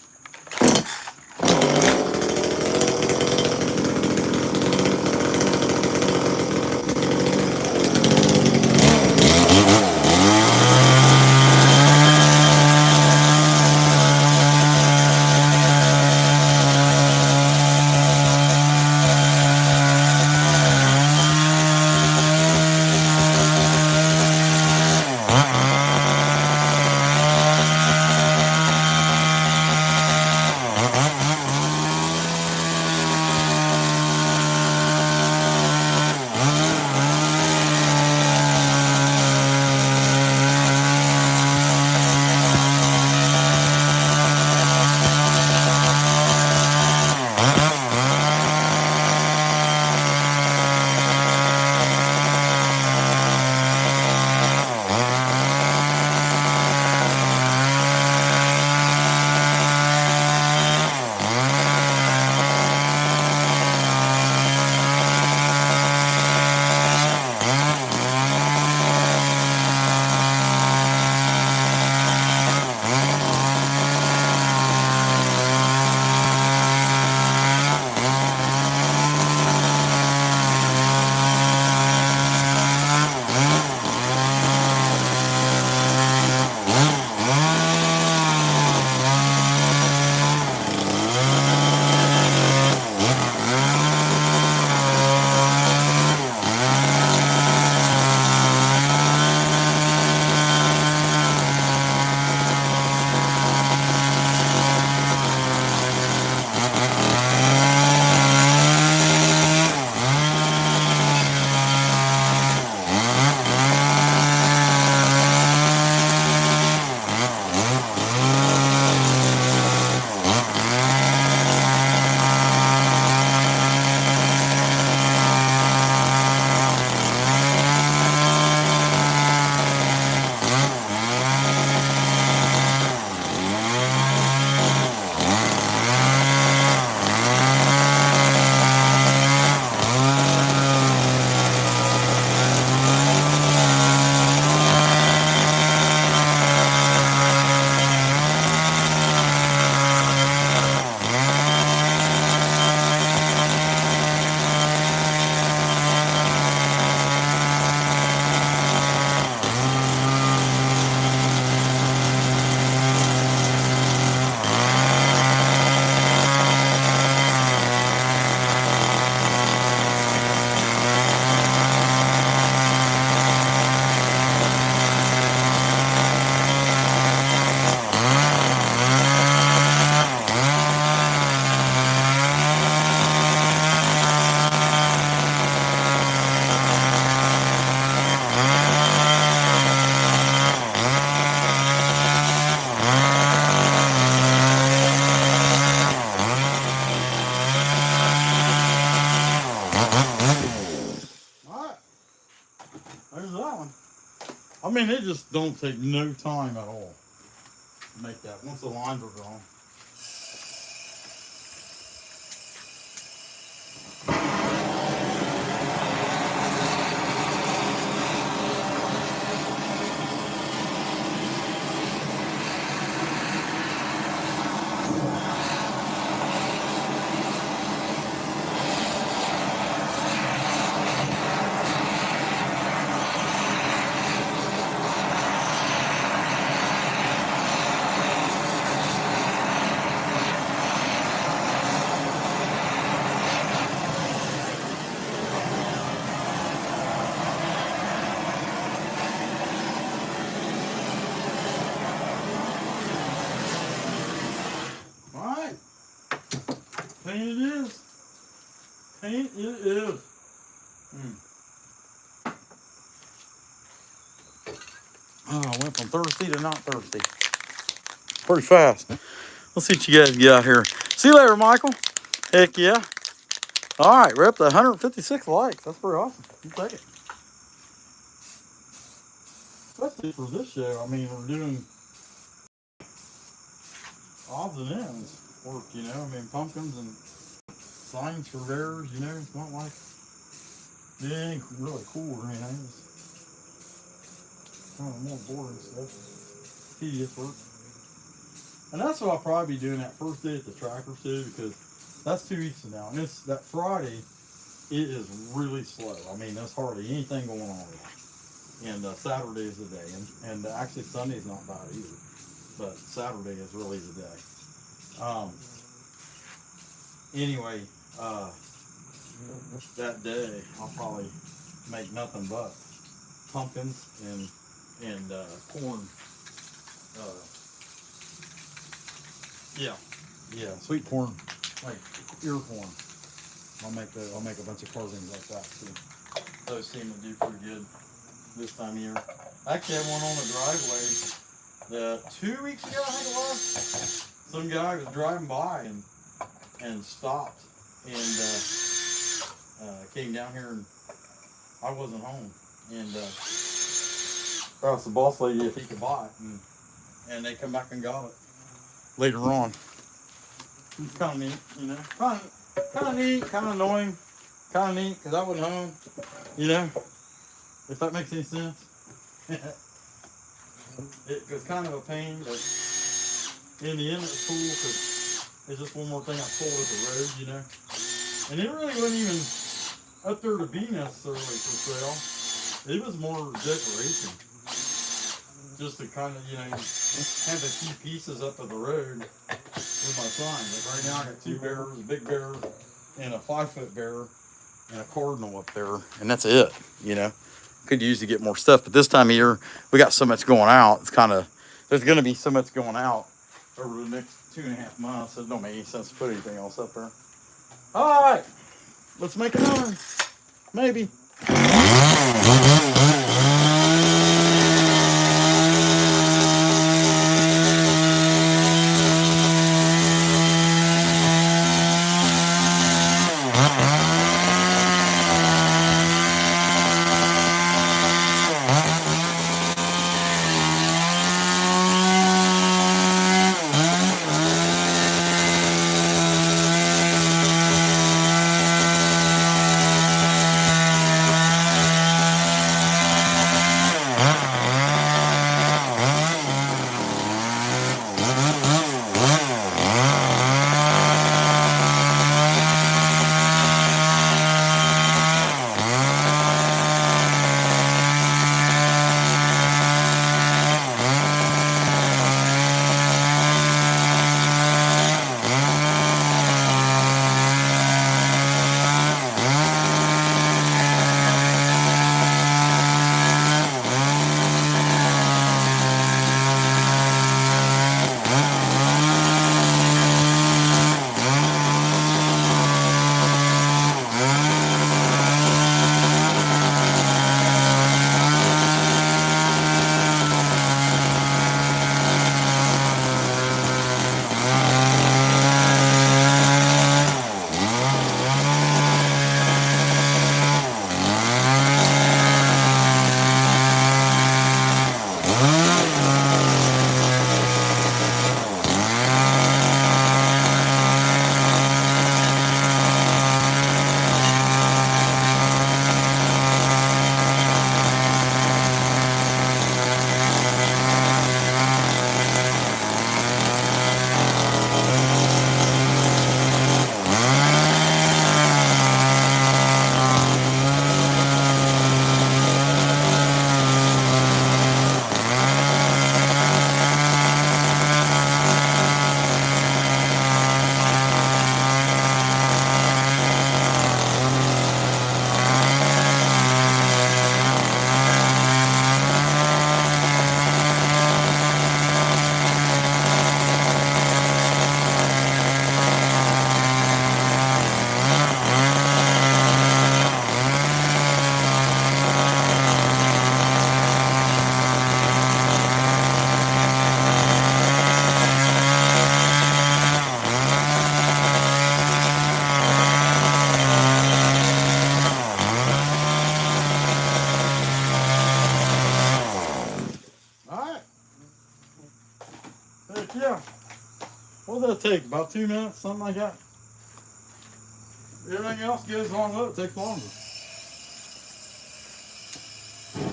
All right. There's that one. I mean, it just don't take no time at all to make that once the lines are drawn. Alright. Paint it is. Paint it is. Oh, I went from thirsty to not thirsty. Pretty fast. Let's see what you guys got here. See you later, Michael. Heck yeah. Alright, we're up to 156 likes. That's pretty awesome. You take it. That's it for this show. I mean, we're doing odds and ends work, you know. I mean, pumpkins and signs for bears, you know. It's not like it ain't really cool or anything. It's kind of more boring stuff. Tedious work. And that's what I'll probably be doing that first day at the tracker too, because that's 2 weeks from now. And it's that Friday, it is really slow. I mean, there's hardly anything going on. And Saturday is the day. And actually Sunday's not bad either. But Saturday is really the day. Anyway, that day I'll probably make nothing but pumpkins and corn. Yeah, sweet corn, like ear corn. I'll make a bunch of carvings like that too. Those seem to do pretty good this time of year. I actually had one on the driveway 2 weeks ago, I think it was. Some guy was driving by and stopped and came down here, and I wasn't home, and asked the boss lady if he could buy it, and they come back and got it later on. It's kind of neat, you know. Kind of neat, kind of annoying, kind of neat because I wasn't home, you know. If that makes any sense. It was kind of a pain, but in the end it was cool because it's just one more thing I pulled at the road, you know. And it really wasn't even up there to be necessarily for sale. It was more decoration. Just to kind of, you know, have a few pieces up of the road with my sign. Like right now I got 2 bears, a big bear and a 5-foot bear and a cardinal up there, and that's it, you know. Could use to get more stuff, but this time of year we got so much going out. It's kind of, there's going to be so much going out over the next 2.5 months. So it don't make any sense to put anything else up there. All right, let's make another one. Maybe. it take? About 2 minutes, something like that. Everything else goes on with it, takes longer.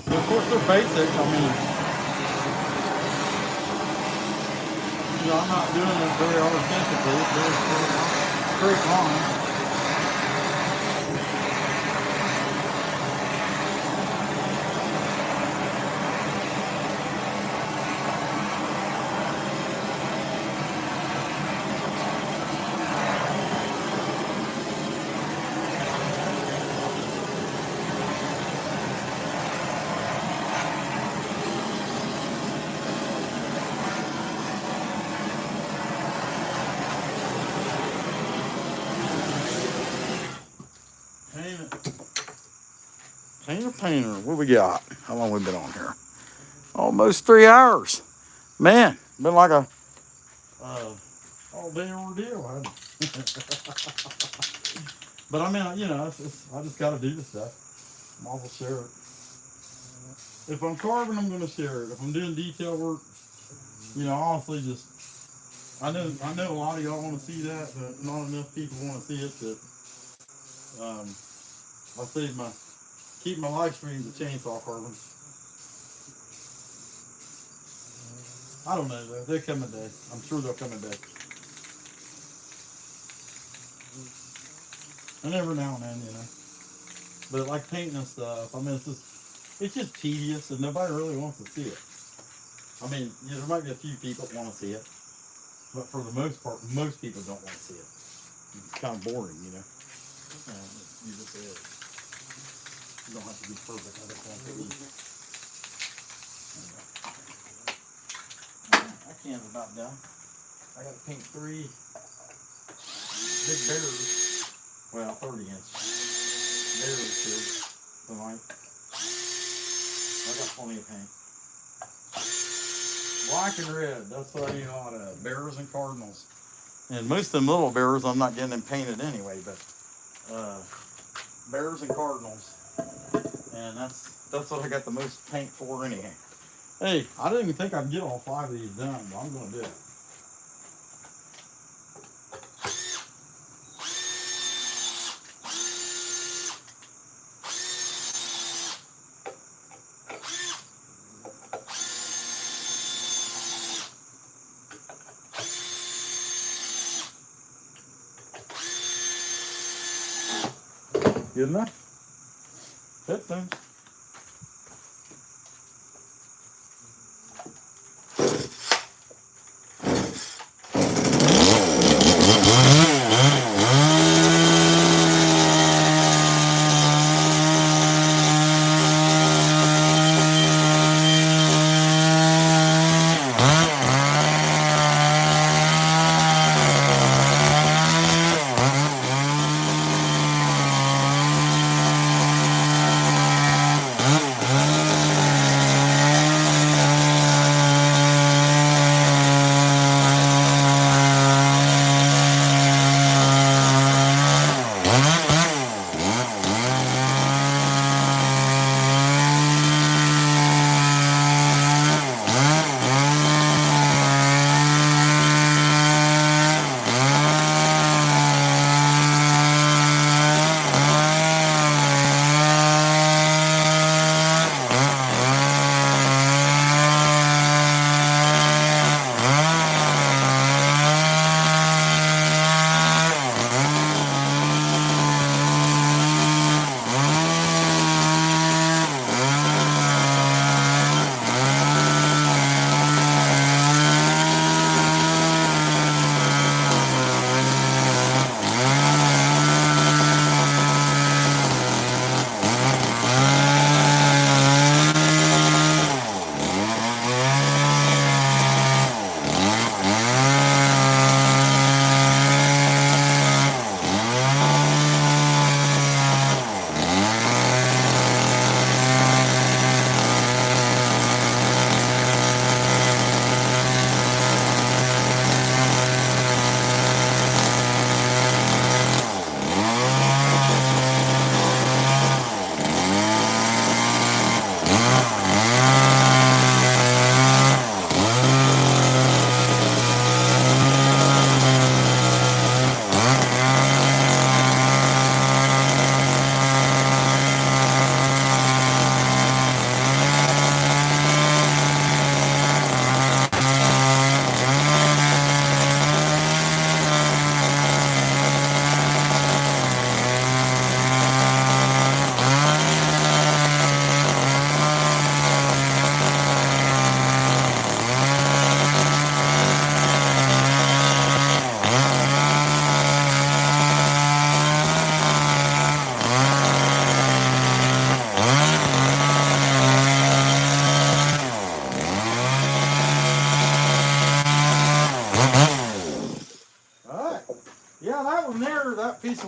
But of course, they're basic. I mean, you know, I'm not doing it very artistically. It's very straight line. Painter. What we got? How long we been on here? Almost 3 hours. Man, been like a all day ordeal. But I mean, you know, I just got to do this stuff. Might as well share it. If I'm carving, I'm going to share it. If I'm doing detail work, you know, honestly, just I know a lot of y'all want to see that, but not enough people want to see it. That I keep my live streams a chainsaw carving. I don't know though. They'll come a day. I'm sure they'll come a day. And every now and then, you know. But like painting and stuff, I mean, it's just tedious, and nobody really wants to see it. I mean, you know, there might be a few people that want to see it, but for the most part, most people don't want to see it. It's kind of boring, you know. You just say it. You don't have to be perfect. I just want to be. That can's about done. I got to paint 3 big bears. Well, 30-inch bears here tonight. I got plenty of paint. Black and red. That's what I need on bears and cardinals. And most of them little bears, I'm not getting them painted anyway. But bears and cardinals. And that's what I got the most paint for anyhow. Hey, I didn't even think I'd get all 5 of these done, but I'm going to do it. Good enough? That thing.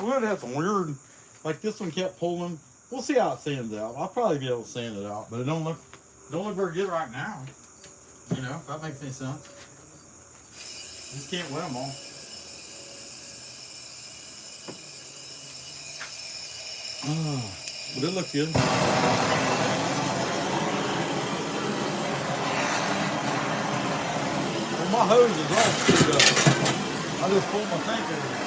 wood had some weird, like this one kept pulling. We'll see how it sands out. I'll probably be able to sand it out, but it don't look very good right now. You know, if that makes any sense. Just can't wet them all. But it looks good. Well, my hose is all screwed up. I just pulled my tank over.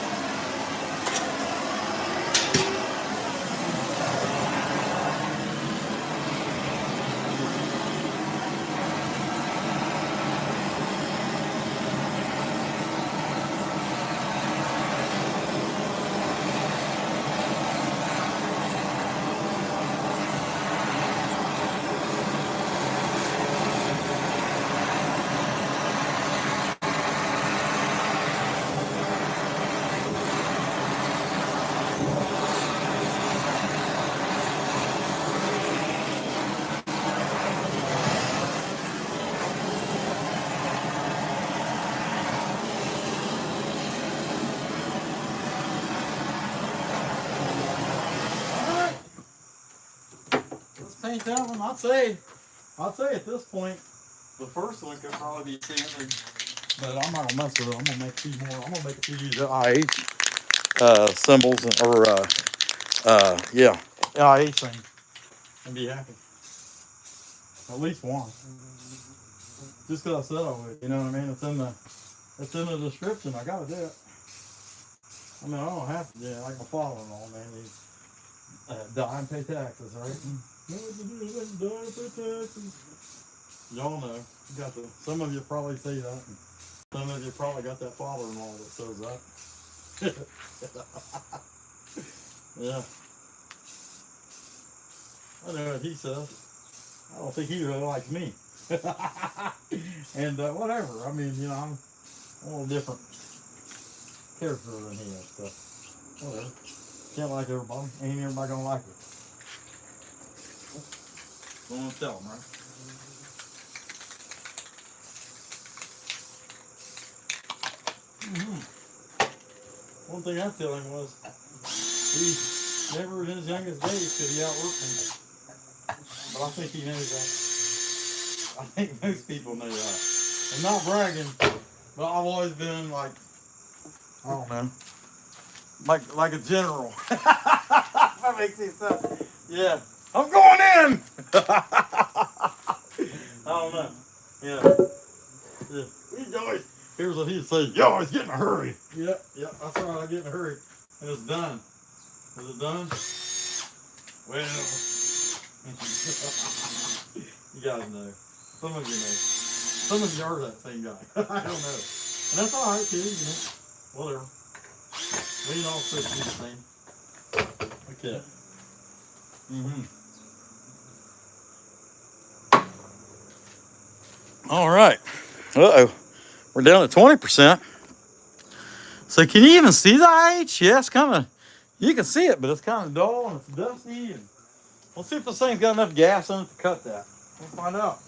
Paint that one. I'd say at this point, the first one could probably be sanded, but I'm not gonna mess with it. I'm gonna make a few more. I'm gonna make a few of these IH symbols or yeah, IH thing, and be happy. At least one. Just cause I said I would. You know what I mean? It's in the description. I gotta do it. I mean, I don't have to do it. Like my father-in-law, man. He's die and pay taxes, right? Y'all know. You got the. Some of you probably say that. And some of you probably got that father-in-law that says that. Yeah. I know what he says. I don't think he really likes me. And whatever. I mean, you know, I'm a little different character than he is. So whatever. Can't like everybody. Ain't everybody gonna like it. Don't want to tell them, right? One thing I tell him was, he never in his youngest days could he outwork me. But I think he knows that. I think most people know that. I'm not bragging, but I've always been like, I don't know, like a general. If that makes any sense. Yeah. I'm going in! I don't know. Yeah. He's always, here's what he'd say, you always get in a hurry. Yep, that's right, I get in a hurry. And it's done. Is it done? Well, you guys know. Some of you know. Some of you are that same guy. I don't know. And that's alright too, you know. Whatever. We ain't all supposed to be the same. Okay. All right. Uh-oh. We're down to 20%. So can you even see the IH? Yeah, it's kind of, you can see it, but it's kind of dull and it's dusty. And we'll see if this thing's got enough gas in it to cut that. We'll find out.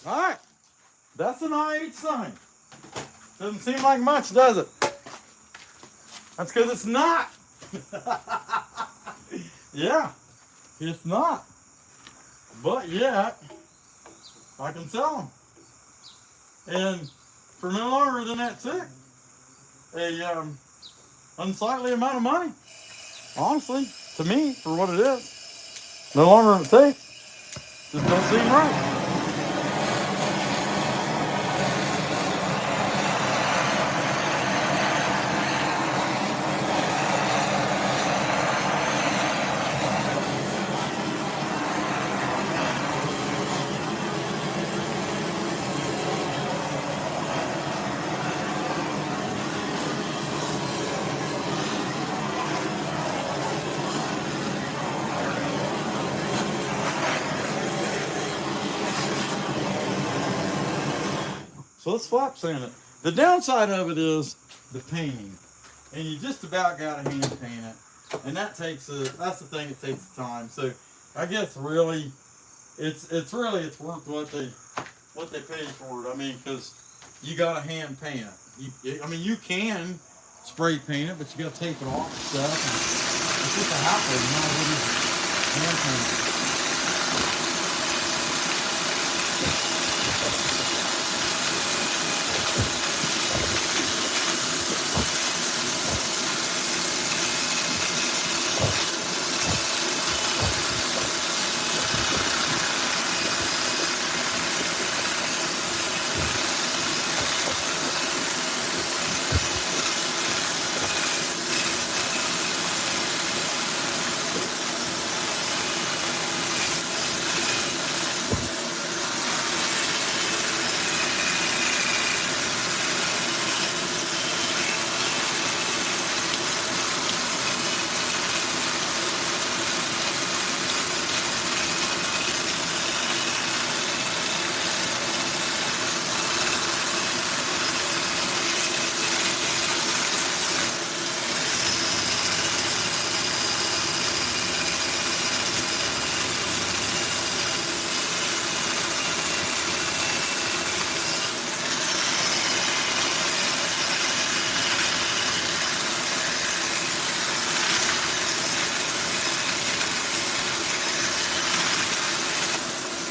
All right, that's an I-8 sign. Doesn't seem like much, does it? That's because it's not. Yeah, it's not. But yet, I can sell them. And for no longer than that tick, a unsightly amount of money. Honestly, to me, for what it is, no longer than a tick, just don't seem right. So let's flap sand it. The downside of it is the painting, and you just about got to hand paint it, and that's the thing that takes the time. So I guess really, it's worth what they pay for it. I mean, because you got to hand paint it. I mean, you can spray paint it, but you got to tape it off and stuff. And it's just a hassle, you know, with these hand paint.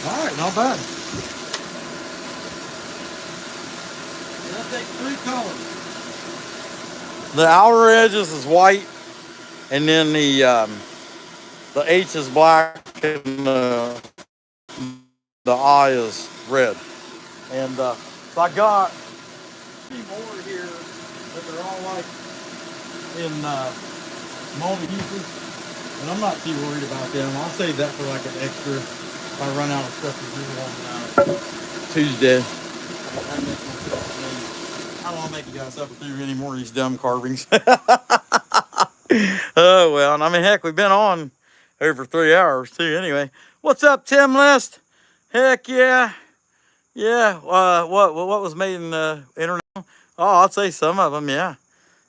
All right, not bad. I'll take 3 colors. The outer edges is white, and then the H is black, and the I is red. And so I got 3 more here, but they're all like in multi pieces, and I'm not too worried about them. I'll save that for like an extra. If I run out of stuff to do on Tuesday. I don't want to make you guys suffer through any more of these dumb carvings. Oh, well, and I mean, heck, we've been on over 3 hours, too. Anyway, what's up, Tim List? Heck, yeah. Yeah, what was made in international? Oh, I'd say some of them, yeah.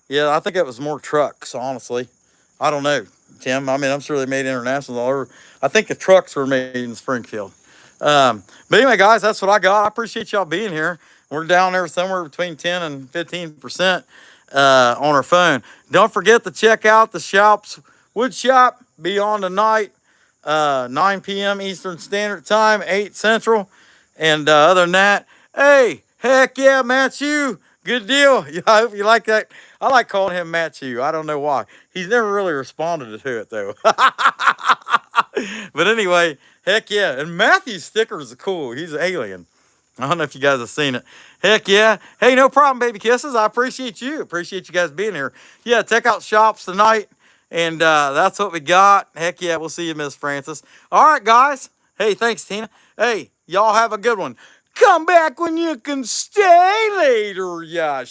Yeah, I think it was more trucks, honestly. I don't know, Tim. I mean, I'm sure they made internationals all over. I think the trucks were made in Springfield. But anyway, guys, that's what I got. I appreciate y'all being here. We're down there somewhere between 10 and 15% on our phone. Don't forget to check out the shop's wood shop. Be on tonight, 9 p.m. Eastern Standard Time, 8 Central. And other than that, hey, heck yeah, Matthew. Good deal. I hope you like that. I like calling him Matthew. I don't know why. He's never really responded to it, though. But anyway, heck yeah. And Matthew's stickers are cool. He's an alien. I don't know if you guys have seen it. Heck yeah. Hey, no problem, baby kisses. I appreciate you. Appreciate you guys being here. Yeah, check out shops tonight. And that's what we got. Heck yeah, we'll see you, Miss Francis. All right, guys. Hey, thanks, Tina. Hey, y'all have a good one. Come back when you can stay later, yeah.